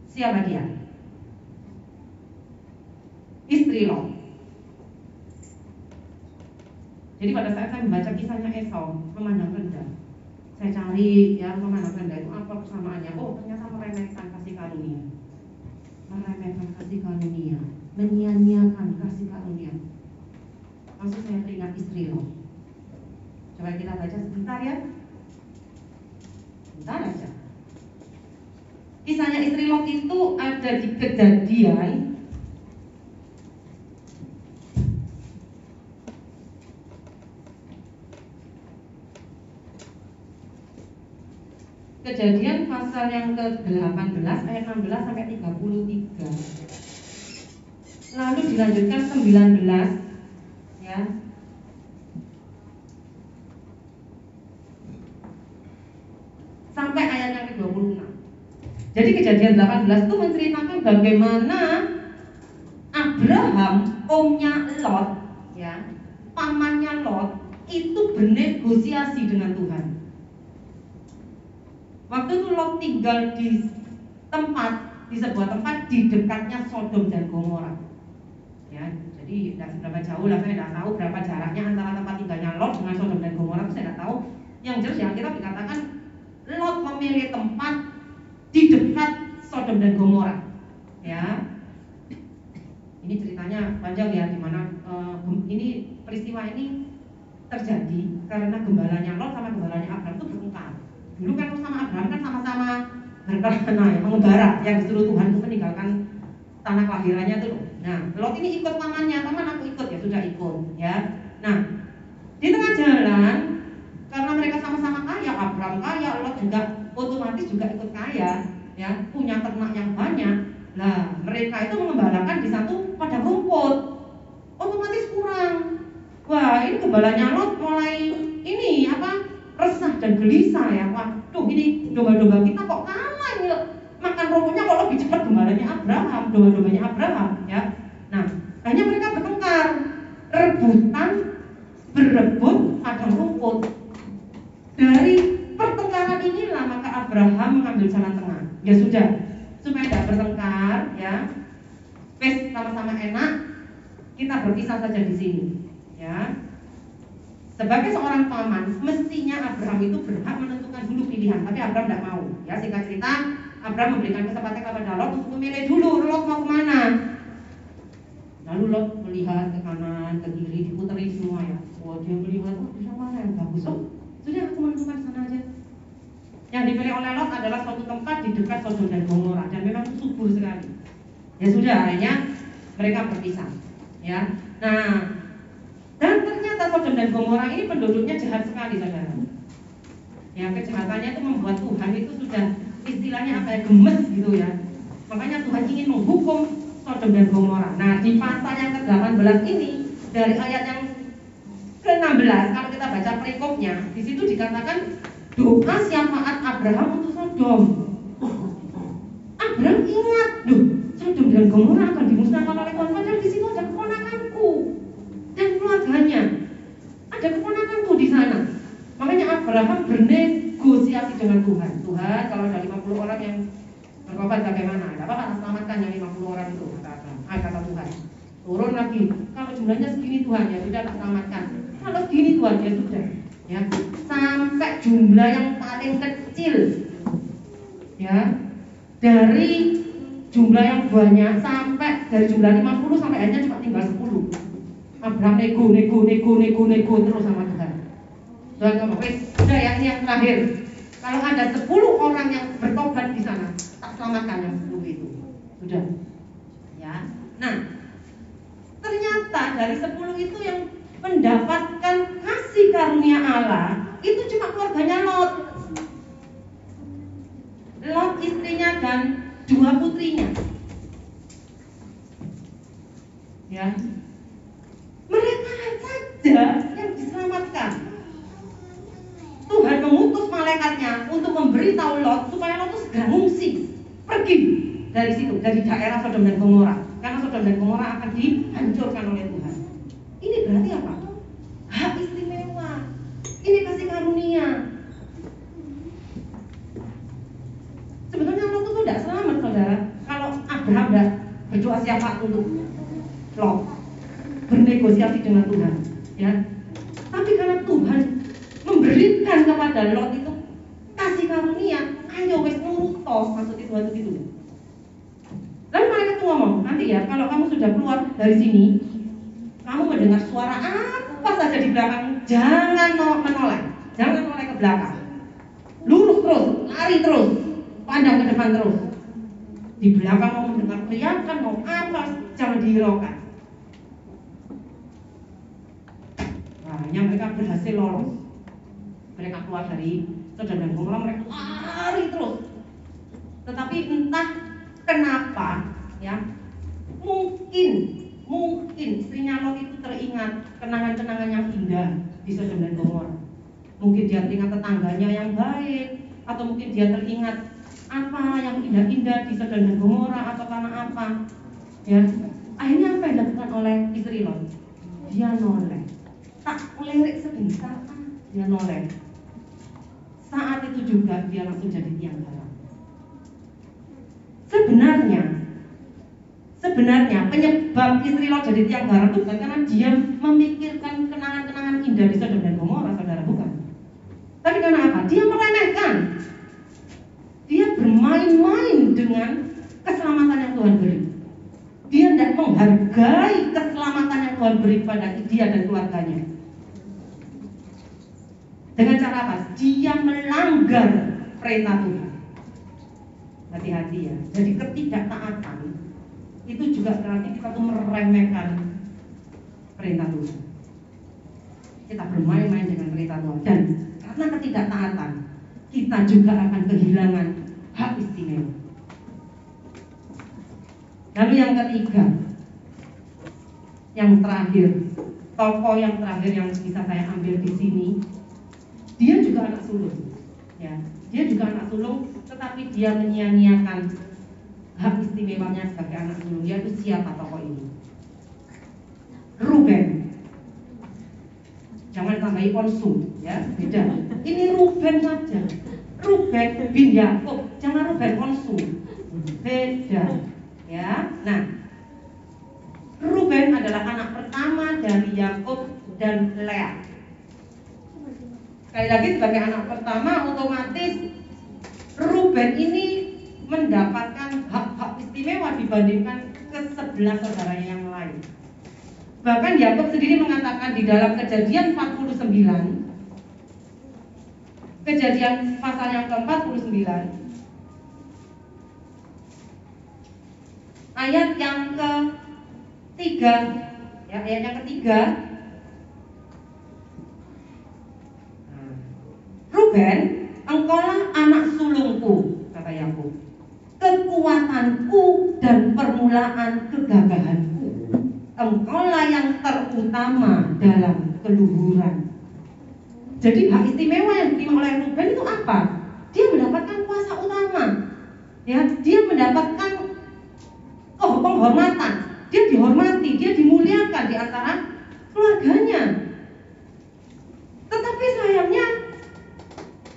Siapa dia? Istri Lot. Jadi pada saat saya membaca kisahnya Esau, memandang rendah, saya cari ya memandang rendah itu apa persamaannya. Oh, ternyata meremehkan kasih karunia. Meremehkan kasih karunia, menyia-nyiakan kasih karunia. Langsung saya teringat istri Lot. Coba kita baca sebentar ya. Sebentar aja. Kisahnya istri Lot itu ada di Kejadian pasal yang ke-18 ayat 16 sampai 33. Lalu dilanjutkan 19 ya. Sampai ayat yang ke-26. Jadi Kejadian 18 itu menceritakan bagaimana Abraham, omnya Lot, ya, pamannya Lot, itu bernegosiasi dengan Tuhan. Waktu itu Lot tinggal di sebuah tempat di dekatnya Sodom dan Gomora. Ya, jadi tidak seberapa jauh lah, saya tidak tahu berapa jaraknya antara tempat tinggalnya Lot dengan Sodom dan Gomora, itu saya tidak tahu. Yang jelas yang kita dikatakan Lot memilih tempat di dekat Sodom dan Gomora. Ya, ini ceritanya panjang ya, dimana ini peristiwa ini terjadi karena gembalanya Lot sama gembalanya Abraham itu bertengkar. Dulu kan sama Abraham kan sama-sama berkelana ya, mengembara yang disuruh Tuhan untuk meninggalkan tanah kelahirannya itu. Nah, Lot ini ikut pamannya, paman aku ikut, ya sudah ikut, ya. Nah, di tengah jalan karena mereka sama-sama kaya, Abraham kaya, Lot juga otomatis juga ikut kaya, ya, punya ternak yang banyak. Nah, mereka itu mengembalakan di satu padang rumput, otomatis kurang. Wah, ini gembalanya Lot mulai ini apa? Resah dan gelisah ya. Waduh, ini domba-domba kita kok kalah ini, makan rumputnya kok lebih cepat gembalanya Abraham, domba-dombanya Abraham, ya. Nah, hanya mereka bertengkar, berebut padang rumput. Dari pertengkaran inilah maka Abraham mengambil jalan tengah. Ya sudah, supaya tidak bertengkar, ya. Wes sama-sama enak, kita berpisah saja di sini, ya. Sebagai seorang paman, mestinya Abraham itu berhak menentukan dulu pilihan, tapi Abraham tidak mau. Ya, singkat cerita, Abraham memberikan kesempatan kepada Lot untuk memilih dulu Lot mau kemana. Lalu Lot melihat ke kanan, ke kiri, diputeri semua ya. Wah, dia melihat, bisa mana yang bagus? Oh, sudah aku menentukan sana aja. Yang dipilih oleh Lot adalah suatu tempat di dekat Sodom dan Gomora dan memang subur sekali. Ya sudah, akhirnya mereka berpisah. Ya, nah. Dan ternyata Sodom dan Gomora ini penduduknya jahat sekali, saudara. Ya, kejahatannya itu membuat Tuhan itu sudah istilahnya apa ya, gemes gitu ya. Makanya Tuhan ingin menghukum Sodom dan Gomora. Nah, di pasal yang ke-18 ini dari ayat yang ke-16 kalau kita baca perikopnya, di situ dikatakan doa syafaat Abraham untuk Sodom. Abraham ingat, Sodom dan Gomora akan dimusnahkan oleh Tuhan, padahal di situ ada keponakanku. Ada keponakanku di sana. Makanya Abraham bernegosiasi dengan Tuhan. Tuhan, kalau ada 50 orang yang bertobat bagaimana? Tidak apa-apa, selamatkan yang 50 orang itu, kata Abraham. Kata Tuhan. Turun lagi. Kalau jumlahnya segini Tuhan, ya sudah tak selamatkan. Kalau segini Tuhan, ya sudah. Ya, sampai jumlah yang paling kecil. Ya, dari jumlah yang banyak sampai dari jumlah 50 sampai akhirnya cuma tinggal 10. Abraham nego terus sama Tuhan. Tuhan ngomong, wes, sudah ya, ini yang terakhir. Kalau ada 10 orang yang bertobat di sana, tak selamatkan yang 10 itu. Sudah. Ya. Nah, ternyata dari 10 itu yang mendapatkan kasih karunia Allah itu cuma keluarganya Lot. Lot istrinya dan 2 putrinya. Ya. Mereka saja yang diselamatkan. Tuhan mengutus malaikatnya untuk memberitahu Lot supaya Lot itu segera mengungsi, pergi dari situ, dari daerah Sodom dan Gomora, karena Sodom dan Gomora akan dihancurkan oleh Tuhan. Ini berarti apa? Hak istimewa. Ini kasih karunia. Sebetulnya Lot itu tidak selamat, saudara. Kalau Abraham tidak berdoa siapa untuk Lot, bernegosiasi dengan Tuhan, ya. Tapi karena Tuhan memberikan kepada Lot itu kasih karunia, ayo wes nurut toh, maksud itu waktu itu. Lalu mereka tuh ngomong, nanti ya kalau kamu sudah keluar dari sini, kamu mendengar suara apa saja di belakang, jangan menoleh, jangan menoleh ke belakang, lurus terus, lari terus, pandang ke depan terus. Di belakang mau mendengar teriakan, mau apa, jangan dihiraukan. Akhirnya mereka berhasil lolos. Mereka keluar dari Sodom dan Gomora, mereka lari terus. Tetapi entah kenapa, ya, mungkin istrinya Lot itu teringat kenangan-kenangan yang indah di Sodom dan Gomora. Mungkin dia teringat tetangganya yang baik, atau mungkin dia teringat apa yang indah-indah di Sodom dan Gomora, atau karena apa. Ya, akhirnya apa yang dilakukan oleh istri Lot? Dia noleh. Tak melirik sebentar, dia noleh. Saat itu juga dia langsung jadi tiang garam. Sebenarnya penyebab istri Lot jadi tiang garam itu bukan karena dia memikirkan kenangan-kenangan indah di Sodom dan Gomora, saudara, bukan. Tapi karena apa? Dia meremehkan. Dia bermain-main dengan keselamatan yang Tuhan beri. Dia tidak menghargai keselamatan yang Tuhan beri kepada dia dan keluarganya. Dengan cara apa? Dia melanggar perintah Tuhan. Hati-hati ya. Jadi ketidaktaatan itu juga berarti kita tuh meremehkan perintah Tuhan. Kita bermain-main dengan perintah Tuhan. Dan karena ketidaktaatan, kita juga akan kehilangan hak istimewa. Lalu yang ketiga, yang terakhir, tokoh yang terakhir yang bisa saya ambil di sini, dia juga anak sulung, ya. Dia juga anak sulung, tetapi dia menyia-nyiakan hak istimewanya sebagai anak sulung. Yaitu siapa tokoh ini? Ruben. Jangan tambahi konsum, ya, beda. Ini Ruben saja. Ruben bin Yakub, jangan Ruben konsum, beda, ya. Nah, Ruben adalah anak pertama dari Yakub dan Lea. Sekali lagi sebagai anak pertama, otomatis Ruben ini mendapatkan hak-hak istimewa dibandingkan ke-11 saudaranya yang lain. Bahkan Yakub sendiri mengatakan di dalam Kejadian 49, Kejadian pasal yang ke-49, ayat yang ketiga, ya, ayat yang ketiga, Ruben, engkaulah anak sulungku, kata Yakub, kekuatanku dan permulaan kegagahanku. Engkaulah yang terutama dalam keluhuran. Jadi hak istimewa yang diterima oleh Ruben itu apa? Dia mendapatkan kuasa utama, ya, dia mendapatkan penghormatan, dia dihormati, dia dimuliakan di antara keluarganya. Tapi sayangnya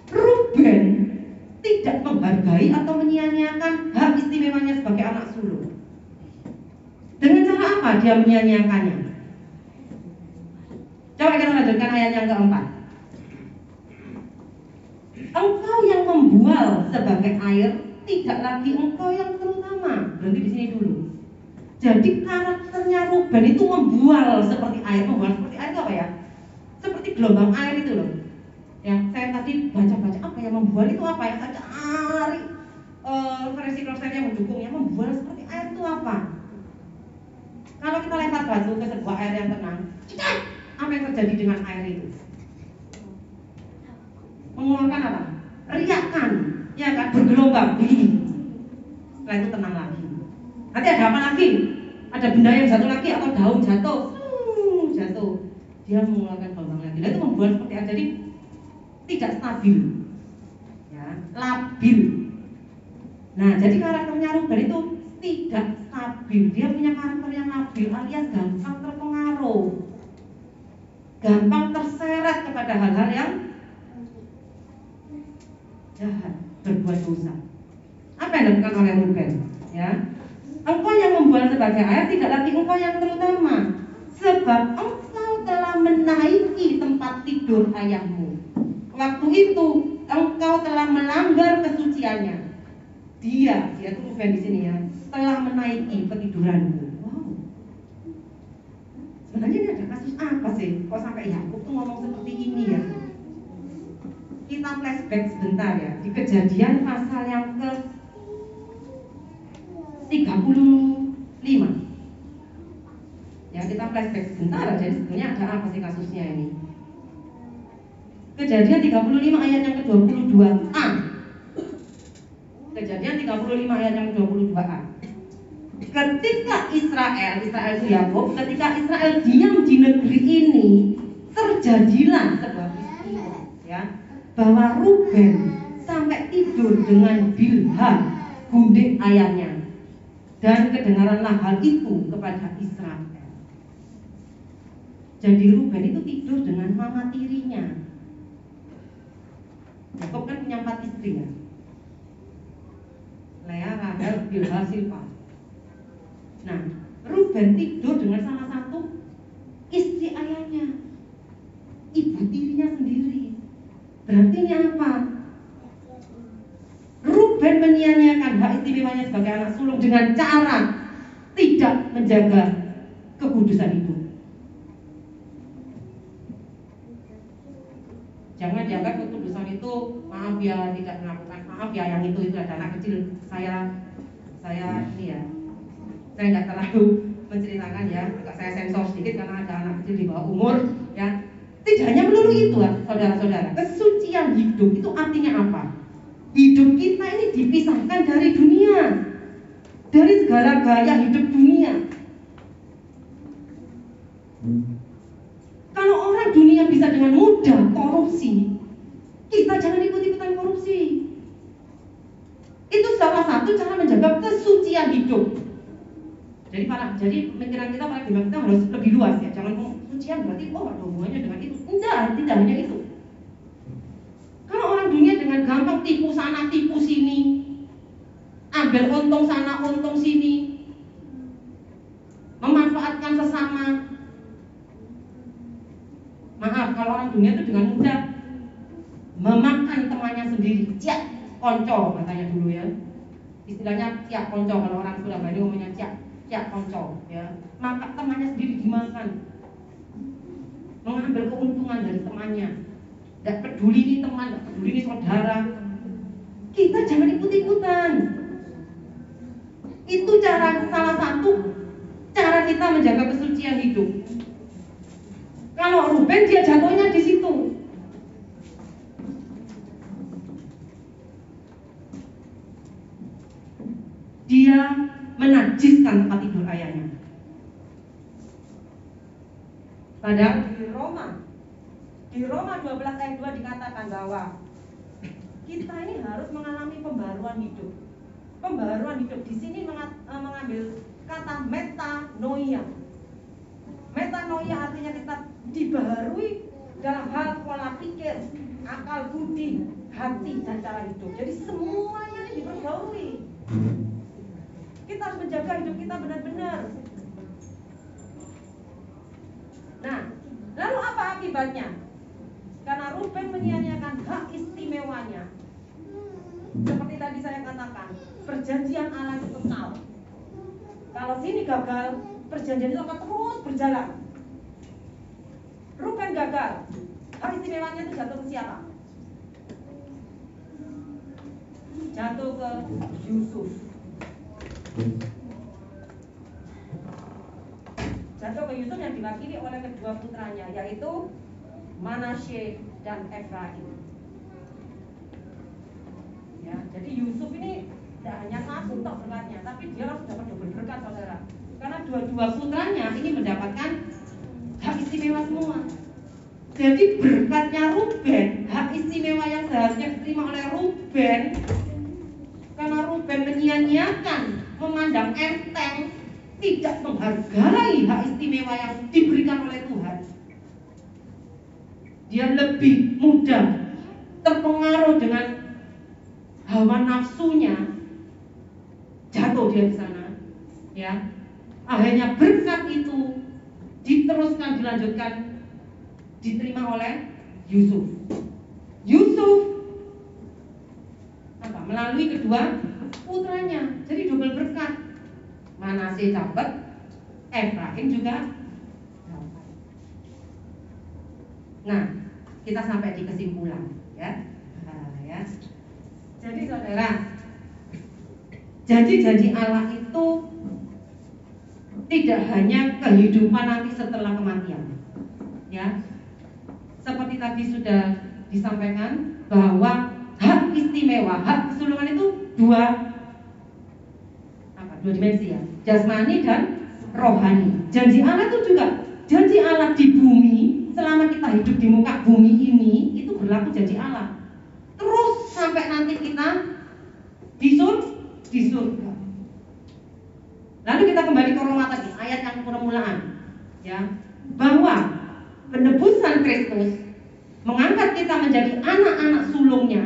Ruben tidak menghargai atau menyia-nyiakan hak istimewanya sebagai anak sulung. Dengan cara apa dia menyia-nyiakannya? Coba kita lanjutkan ayat yang keempat. Engkau yang membual sebagai air, tidak lagi engkau yang terutama. Berhenti di sini dulu. Jadi karakternya Ruben itu membual seperti air. Membual seperti air itu apa ya? Seperti gelombang air itu loh. Ya, saya tadi baca-baca apa yang membual itu apa ya? Saya cari referensi yang mendukungnya. Membual seperti air itu apa? Kalau kita lempar batu ke sebuah air yang tenang, apa yang terjadi dengan air itu? Mengeluarkan apa? Riakan, ya kan? Bergelombang. Setelah itu tenang lagi. Nanti ada apa lagi? Ada benda yang jatuh lagi atau daun jatuh, jatuh. Dia mengeluarkan gelombang lagi. Nah, itu membuat seperti air. Jadi tidak stabil, ya, labil. Nah, jadi karakternya Ruben itu tidak stabil. Dia punya karakter yang labil, alias gampang terpengaruh, gampang terseret kepada hal-hal yang jahat, berbuat dosa. Apa yang dilakukan oleh Ruben? Ya, engkau yang membual sebagai air, tidak lagi engkau yang terutama, sebab engkau telah menaiki tempat tidur ayahmu. Waktu itu engkau telah melanggar kesuciannya. Dia itu Ruben di sini ya, telah menaiki petiduranmu. Wow. Sebenarnya ini ada kasus apa sih? Kok sampai Yakub tuh ngomong seperti ini ya? Kita flashback sebentar ya, di Kejadian pasal yang ke 35. Ya, kita flashback sebentar aja. Sebenarnya ada apa sih kasusnya ini? Kejadian 35 ayat yang ke-22a. Kejadian 35 ayat yang ke-22a. Ketika Israel itu Yakub, ketika Israel diam di negeri ini, terjadilah sebuah peristiwa, ya, bahwa Ruben sampai tidur dengan Bilha, gundik ayahnya, dan kedengaranlah hal itu kepada Israel. Jadi Ruben itu tidur dengan mama tirinya. Yakub kan punya 4 istri ya, Lea, Rahel, Bilha, Silpa. Nah, Ruben tidur dengan salah satu istri ayahnya, ibu tirinya sendiri. Berarti ini apa? Ruben menyia-nyiakan hak istimewanya sebagai anak sulung dengan cara tidak menjaga kekudusan itu. Jangan dianggap kekudusan itu, maaf ya, tidak melakukan, maaf ya, yang itu ada anak kecil. Saya ini ya, saya tidak terlalu menceritakan ya, agak saya sensor sedikit karena ada anak kecil di bawah umur ya. Tidak hanya melulu itu, saudara-saudara. Kesucian hidup itu artinya apa? Hidup kita ini dipisahkan dari dunia, dari segala gaya hidup dunia. Kalau orang dunia bisa dengan mudah korupsi, kita jangan ikut-ikutan korupsi. Itu salah satu cara menjaga kesucian hidup. Jadi pikiran kita, paradigma kita harus lebih luas ya. Jangan kesucian berarti ada hubungannya dengan itu. Tidak hanya itu. Kalau orang dunia dengan gampang tipu sana, tipu sini, ambil untung sana, untung sini, memanfaatkan sesama. Maaf, kalau orang dunia itu dengan mudah memakan temannya sendiri. Ciak konco katanya dulu ya. Istilahnya ciak konco, kalau orang Surabaya ngomongnya ciak konco ya. Maka temannya sendiri dimakan. Mengambil keuntungan dari temannya. Tidak peduli ini teman, tidak peduli ini saudara. Kita jangan ikut-ikutan. Itu salah satu cara kita menjaga kesucian hidup. Kalau Ruben dia jatuhnya di situ. Dia menajiskan tempat tidur ayahnya. Padahal di Roma 12 ayat 2 dikatakan bahwa kita ini harus mengalami pembaruan hidup. Pembaruan hidup di sini mengambil kata metanoia. Metanoia artinya kita dibaharui dalam hal pola pikir, akal budi, hati, dan cara hidup. Jadi semuanya ini dipergauli. Kita harus menjaga hidup kita benar-benar. Nah, lalu apa akibatnya? Karena Ruben menyia-nyiakan hak istimewanya. Seperti tadi saya katakan, perjanjian Allah itu kekal. Kalau sini gagal, perjanjian itu akan terus berjalan. Ruben gagal, hak istimewanya itu jatuh ke siapa? Jatuh ke Yusuf. Jatuh ke Yusuf yang diwakili oleh kedua putranya, yaitu Manasye dan Efraim. Ya, jadi Yusuf ini tidak hanya satu tok berkatnya, tapi dia harus dapat double berkat, saudara. Karena dua-dua putranya ini mendapatkan hak istimewa semua. Jadi berkatnya Ruben, hak istimewa yang seharusnya diterima oleh Ruben, karena Ruben menyia-nyiakan, memandang enteng, tidak menghargai hak istimewa yang diberikan oleh Tuhan. Dia lebih mudah terpengaruh dengan hawa nafsunya, jatuh dia di sana. Ya, akhirnya berkat itu diteruskan, dilanjutkan, diterima oleh Yusuf. Yusuf apa? Melalui kedua putranya, jadi double berkat. Manasye dapat, Efraim juga dapat. Nah, kita sampai di kesimpulan, ya. Nah, ya. Jadi saudara, janji-janji Allah itu tidak hanya kehidupan nanti setelah kematian, ya. Seperti tadi sudah disampaikan bahwa hak istimewa, hak kesulungan itu dua dimensi, ya, jasmani dan rohani. Janji Allah itu juga janji Allah di bumi, selama kita hidup di muka bumi ini, itu berlaku janji Allah. Terus sampai nanti kita di surga. Lalu kita kembali ke Roma tadi, ayat yang permulaan, ya, bahwa penebusan Kristus mengangkat kita menjadi anak-anak sulungnya,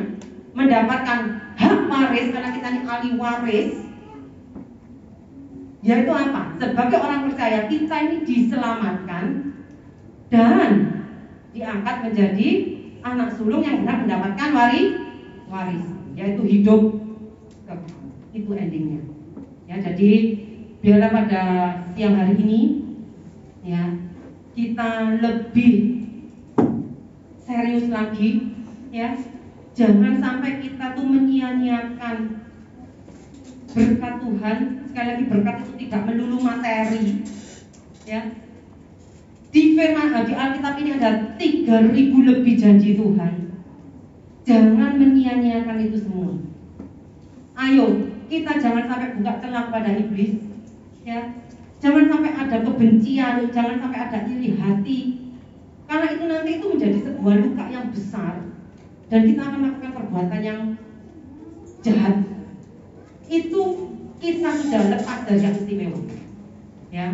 mendapatkan hak waris karena kita ini ahli waris. Yaitu apa? Sebagai orang percaya, kita ini diselamatkan dan diangkat menjadi anak sulung yang benar mendapatkan waris, yaitu hidup kekal. Itu endingnya. Ya, jadi biarlah pada siang hari ini, ya, kita lebih serius lagi, ya. Jangan sampai kita tuh menyia-nyiakan berkat Tuhan. Sekali lagi, berkat itu tidak melulu materi, ya. Di firman di Alkitab ini ada 3.000 lebih janji Tuhan. Jangan menyia-nyiakan itu semua. Ayo, kita jangan sampai buka celah pada iblis, ya. Jangan sampai ada kebencian, jangan sampai ada iri hati. Karena itu nanti itu menjadi sebuah luka yang besar dan kita akan melakukan perbuatan yang jahat. Itu kita sudah lepas dari yang istimewa, ya.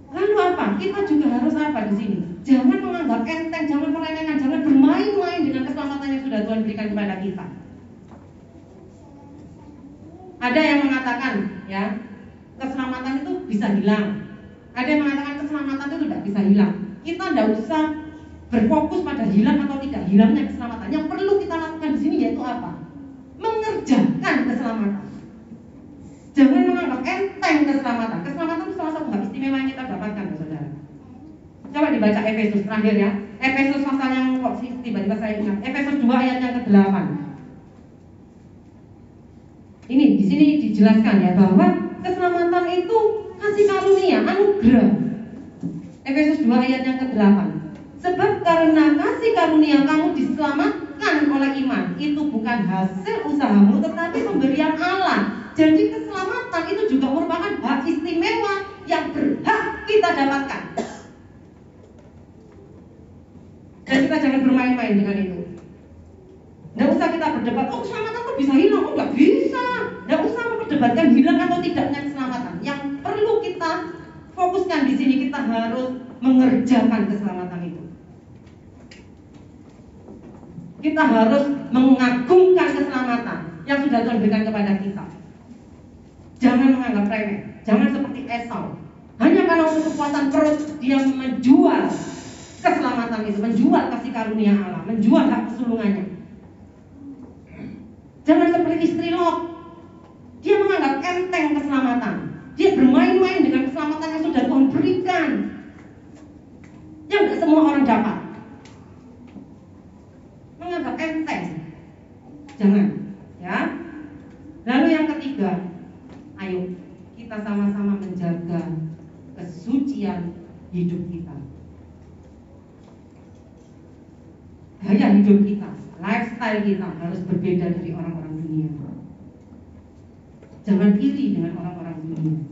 Lalu apa? Kita juga harus apa di sini? Jangan menganggap enteng, jangan meremehkan, jangan bermain-main dengan keselamatan yang sudah Tuhan berikan kepada kita. Ada yang mengatakan, ya, keselamatan itu bisa hilang. Ada yang mengatakan keselamatan itu tidak bisa hilang. Kita tidak usah berfokus pada hilang atau tidak hilangnya keselamatan. Yang perlu kita lakukan di sini yaitu apa? Mengerjakan keselamatan. Jangan menganggap enteng keselamatan. Keselamatan itu salah satu hak istimewa yang kita dapatkan, saudara. Coba dibaca Efesus terakhir, ya. Efesus pasal yang kok tiba-tiba saya ingat. Efesus 2 ayat yang ke-8. Ini di sini dijelaskan, ya, bahwa keselamatan itu kasih karunia, anugerah. Efesus 2 ayat yang ke-8. Sebab karena kasih karunia kamu diselamatkan oleh iman. Itu bukan hasil usahamu, tetapi pemberian Allah. Jadi keselamatan itu juga merupakan hak istimewa yang berhak kita dapatkan. Dan kita jangan bermain-main dengan itu. Tidak usah kita berdebat, oh keselamatan kok bisa hilang, oh nggak bisa. Tidak usah memperdebatkan hilang atau tidaknya keselamatan. Yang perlu kita fokuskan di sini, kita harus mengerjakan keselamatan itu. kita harus mengagungkan keselamatan yang sudah Tuhan berikan kepada kita. Jangan menganggap remeh, jangan seperti Esau. Hanya karena untuk kepuasan perut dia menjual keselamatan itu, menjual kasih karunia Allah, menjual hak kesulungannya. Jangan seperti istri Lot. Dia menganggap enteng keselamatan. Dia bermain-main dengan keselamatan yang sudah Tuhan berikan, yang tidak semua orang dapat. Menganggap enteng. Jangan, ya. Lalu yang ketiga, ayo kita sama-sama menjaga kesucian hidup kita. Gaya hidup kita, lifestyle kita harus berbeda dari orang-orang dunia. Jangan iri dengan orang-orang dunia.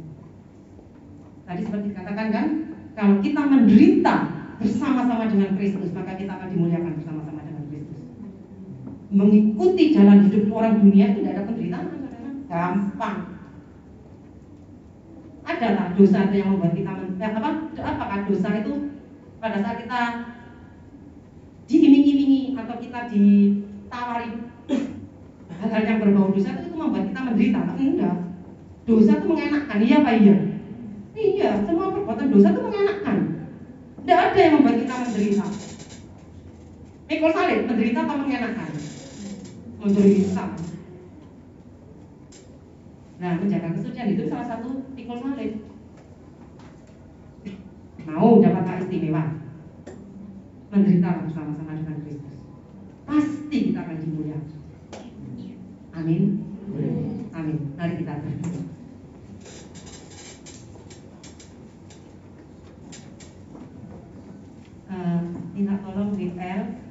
Tadi seperti dikatakan kan, kalau kita menderita bersama-sama dengan Kristus, maka kita akan dimuliakan bersama-sama dengan Kristus. Mengikuti jalan hidup orang dunia itu tidak ada penderitaan, saudara. Gampang. Adalah dosa itu yang membuat kita apakah dosa itu pada saat kita diiming-imingi atau kita ditawari hal-hal yang berbau dosa itu membuat kita menderita? Enggak. Dosa itu mengenakkan, iya apa iya? Iya, semua perbuatan dosa itu mengenakkan. Tidak ada yang membuat kita menderita. Mikul salib, menderita atau mengenakkan? Menderita. Nah, menjaga kesucian itu salah satu pikul salib. Mau dapat hak istimewa, menderita bersama-sama dengan Kristus. Pasti kita akan dimuliakan. Amin. Amin. Mari kita berdoa. Minta tolong Ripel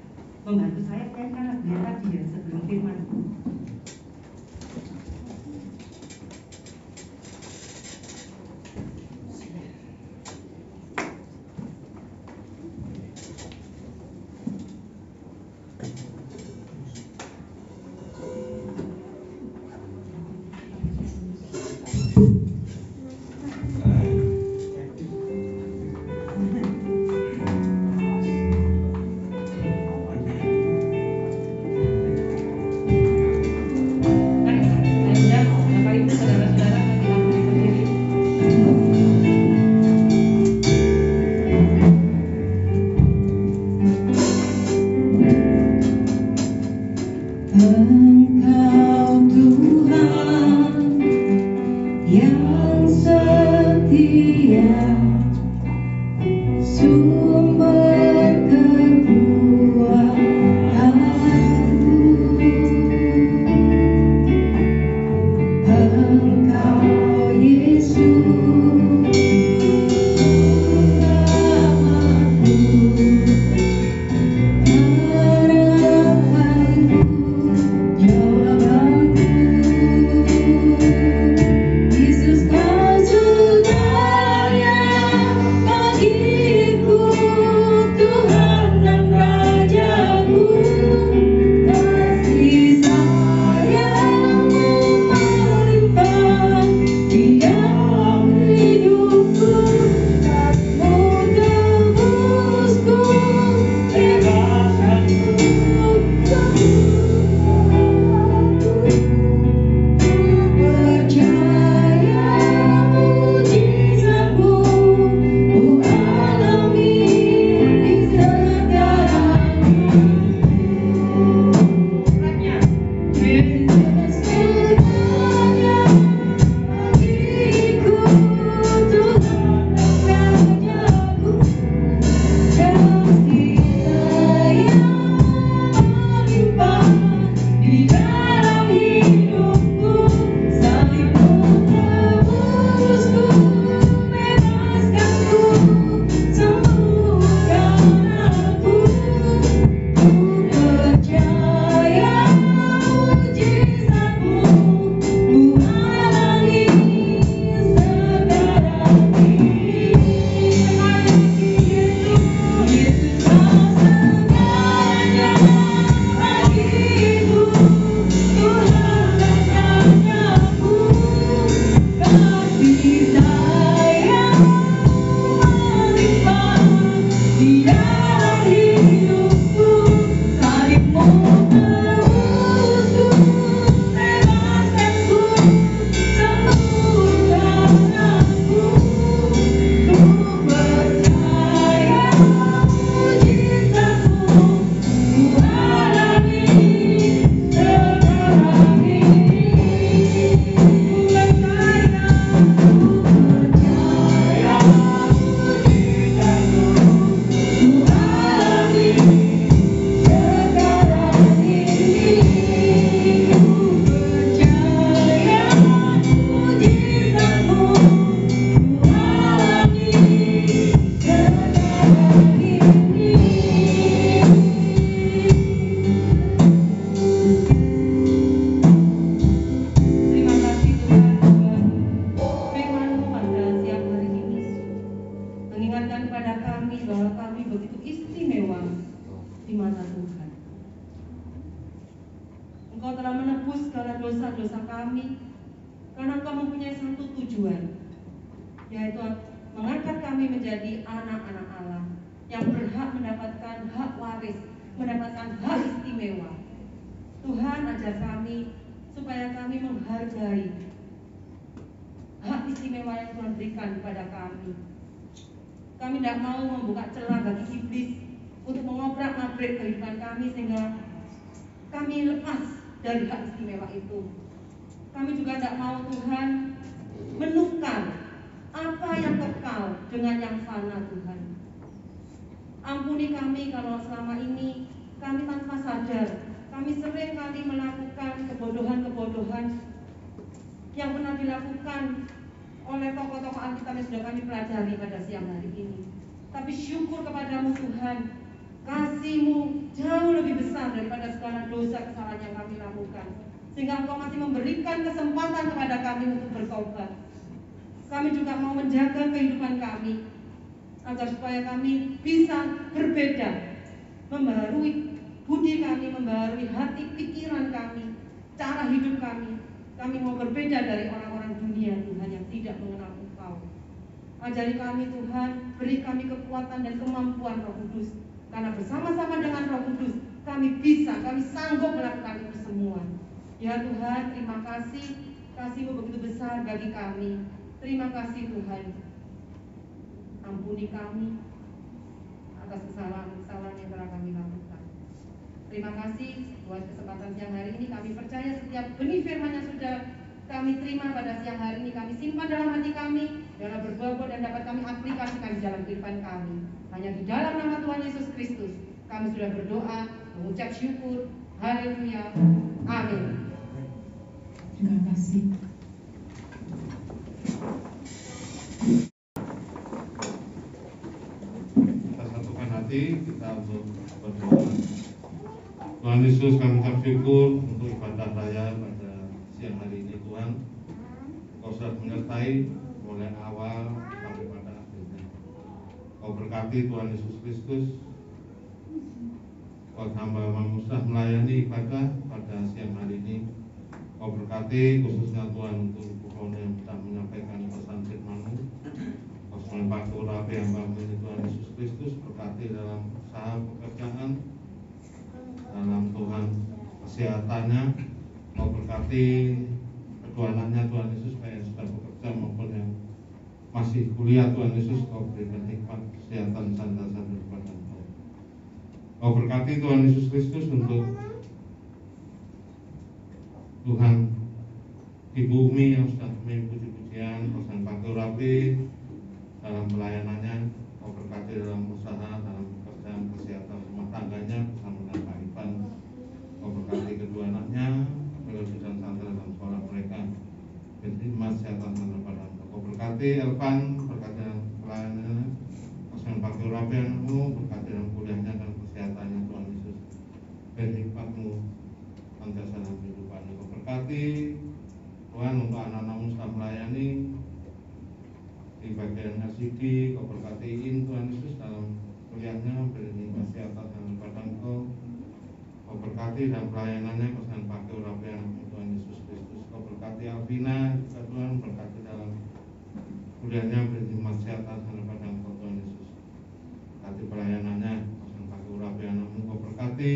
membantu saya karena biar tadi ya sebelum firman. Yeah. Engkau telah menebus segala dosa-dosa kami, karena Engkau mempunyai satu tujuan, yaitu mengangkat kami menjadi anak-anak Allah yang berhak mendapatkan hak waris, mendapatkan hak istimewa. Tuhan, ajar kami supaya kami menghargai hak istimewa yang Tuhan berikan kepada kami. Kami tidak mau membuka celah bagi iblis untuk mengobrak-abrik kehidupan kami sehingga kami lepas dari hak istimewa itu. Kami juga tidak mau Tuhan menukar apa yang kekal dengan yang fana, Tuhan. Ampuni kami kalau selama ini kami tanpa sadar, kami sering kali melakukan kebodohan-kebodohan yang pernah dilakukan oleh tokoh-tokoh Alkitab yang sudah kami pelajari pada siang hari ini. Tapi syukur kepadamu Tuhan, kasih-Mu jauh lebih besar daripada segala dosa kesalahan yang kami lakukan, sehingga Engkau masih memberikan kesempatan kepada kami untuk bertobat. Kami juga mau menjaga kehidupan kami agar supaya kami bisa berbeda, membaharui budi kami, membaharui hati pikiran kami, cara hidup kami. Kami mau berbeda dari orang-orang dunia, Tuhan, yang tidak mengenal Engkau. Ajari kami Tuhan, beri kami kekuatan dan kemampuan Roh Kudus, karena bersama-sama dengan Roh Kudus kami sanggup melakukan itu semua. Ya Tuhan, terima kasih, kasih-Mu begitu besar bagi kami. Terima kasih Tuhan. Ampuni kami atas kesalahan-kesalahan yang telah kami lakukan. Terima kasih buat kesempatan siang hari ini. Kami percaya setiap benih firman yang sudah kami terima pada siang hari ini kami simpan dalam hati kami, dalam berbuat dan dapat kami aplikasikan di dalam kehidupan kami. Hanya di dalam nama Tuhan Yesus Kristus kami sudah berdoa, mengucap syukur. Haleluya. Amin. Terima kasih. Kita satukan hati kita untuk berdoa. Tuhan Yesus, kami ucap syukur untuk ibadah raya pada siang hari ini. Tuhan, Kau sudah menyertai mulai awal sampai pada akhirnya. Kau berkati Tuhan Yesus Kristus. Kau hamba-Mu sudah melayani ibadah pada siang hari ini. Kau berkati khususnya Tuhan untuk Ibu Rona yang sudah menyampaikan pesan firman-Mu. Kau selalu pakai urapi hamba-Mu ini Tuhan Yesus Kristus, berkati dalam usaha pekerjaan, dalam Tuhan kesehatannya. Kau berkati kedua anaknya Tuhan Yesus, baik yang sudah bekerja maupun yang masih kuliah Tuhan Yesus. Kau berikan hikmat, kesehatan, sandasan daripada Engkau. Kau berkati Tuhan Yesus Kristus untuk Tuhan Ibu Umi yang sudah memimpin puji-pujian, kau sedang pakai urapi dalam pelayanannya. Kau berkati dalam usaha, dalam pekerjaan, kesehatan rumah tangganya bersama dengan Pak Ivan. Kau berkati kedua anaknya, melodi dan santri dalam sekolah mereka. Beri emas kesehatan daripada Engkau. Kau berkati Elvan, berkati dalam pelayanannya. Kau sedang pakai urapi anakmu, berkati dalam kuliahnya dan kesehatannya Tuhan Yesus. Beri hikmat-Mu senantiasa dalam kehidupannya. Kau berkati Tuhan untuk anak-anak-Mu sudah melayani di bagian RCD. Kau berkati Tuhan Yesus dalam kuliahnya, beri kesehatan daripada Engkau. Kau berkati dalam pelayanannya, kau sedang pakai urapi anak-Mu Tuhan Yesus Kristus. Kau berkati Alvina juga Tuhan, berkati dalam kuliahnya, beri kesehatan daripada Engkau Tuhan Yesus. Berkati pelayanannya, kau sedang pakai urapi anak-Mu. Kau berkati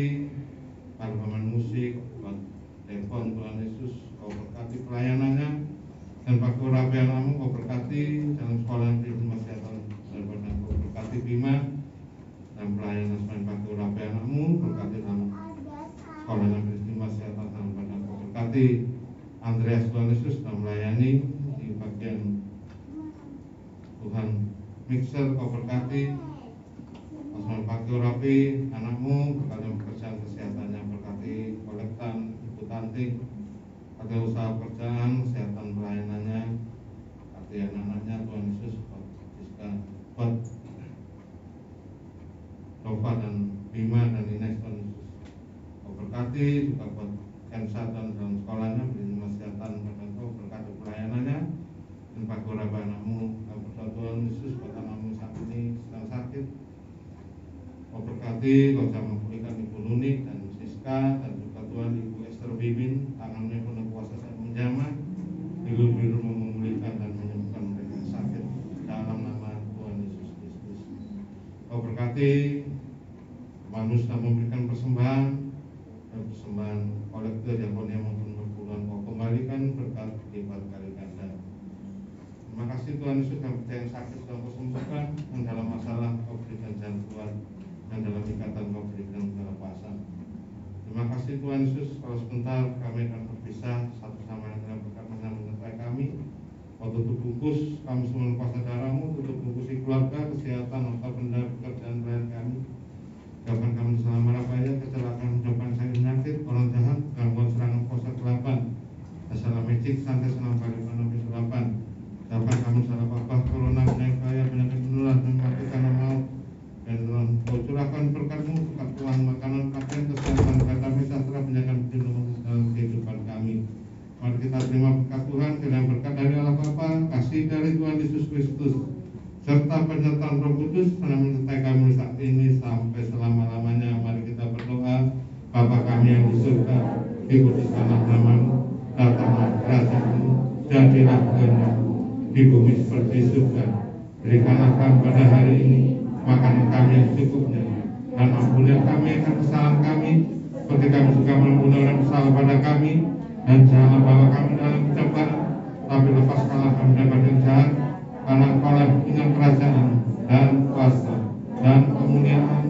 para pemain musik, buat telepon Tuhan Yesus. Kau berkati pelayanannya dan pakai urapi anak-Mu. Kau berkati dalam sekolah yang beri kesehatan daripada Engkau. Berkati Bima dan pelayanan selain pakai urapi anak-Mu. Berkati dalam sekolah yang beri kesehatan daripada Engkau. Berkati Andreas Tuhan Yesus dan melayani di bagian Tuhan mixer. Kau berkati selain pakai urapi anak-Mu. Berkati pekerjaan kesehatannya. Berkati kolektan Ibu Tanti, berkati usaha pekerjaan, kesehatan pelayanannya. Berkati anak-anaknya Tuhan Yesus, buat Dova dan Bima dan Ines Tuhan Yesus. Kau berkati juga buat Kensa dan dalam sekolahnya, beri kesehatan pada Engkau. Berkati pelayanannya dan pakai urapi anak-Mu. Kau berdoa Tuhan Yesus buat anak-Mu saat ini sedang sakit. Kau berkati, kau jangan memulihkan Ibu Nunik dan Siska dan juga Tuhan Ibu Esther terpimpin, tanganmu penuh kuasa dan menjamah, biru-biru memulihkan dan menyembuhkan mereka yang sakit dalam nama Tuhan Yesus Kristus. Kau berkati manusia memberikan persembahan kolektor diakonia maupun perpuluhan, kau kembalikan berkat lipat kali ganda. Terima kasih Tuhan Yesus, kami percaya yang sakit sudah kau sembuhkan, yang dalam masalah kau berikan jalan keluar, yang dalam ikatan kau berikan kelepasan. Terima kasih Tuhan Yesus, kalau sebentar kami akan berpisah satu sama lain dalam berkat-Mu menyertai kami. Kau tutup bungkus kami semua kuasa darah-Mu, tutup bungkus keluarga, kesehatan, harta benda, pekerjaan pelayan kami. Jauhkan kami selama rapaya, kecelakaan, jauhkan saya penyakit, orang jahat, gangguan serangan kuasa kegelapan, salah magic, santet, senam balik, menampi sulapan. Jauhkan kami salah wabah, corona, penyakit kaya, penyakit menular, dan mati karena maut. Dan Tuhan, kau curahkan berkat-Mu, berkat Tuhan, makanan, pakaian, kesehatan, kata sejahtera, penjagaan perlindungan dalam kehidupan kami. Mari kita terima berkat Tuhan, kiranya berkat dari Allah Bapa, kasih dari Tuhan Yesus Kristus, serta penyertaan Roh Kudus menyertai kami saat ini sampai selama-lamanya. Mari kita berdoa. Bapa kami yang di surga, dikuduskanlah nama-Mu, datanglah kerajaan-Mu, jadilah kehendak-Mu di bumi seperti di surga. Berikanlah kami pada hari ini makanan kami yang secukupnya, dan ampunilah kami akan kesalahan kami, seperti kami juga mengampuni orang bersalah pada kami, dan janganlah bawa kami dalam pencobaan, tapi lepaskanlah kami dari yang jahat, karena Engkau lah dengan kerajaan dan kuasa dan kemuliaan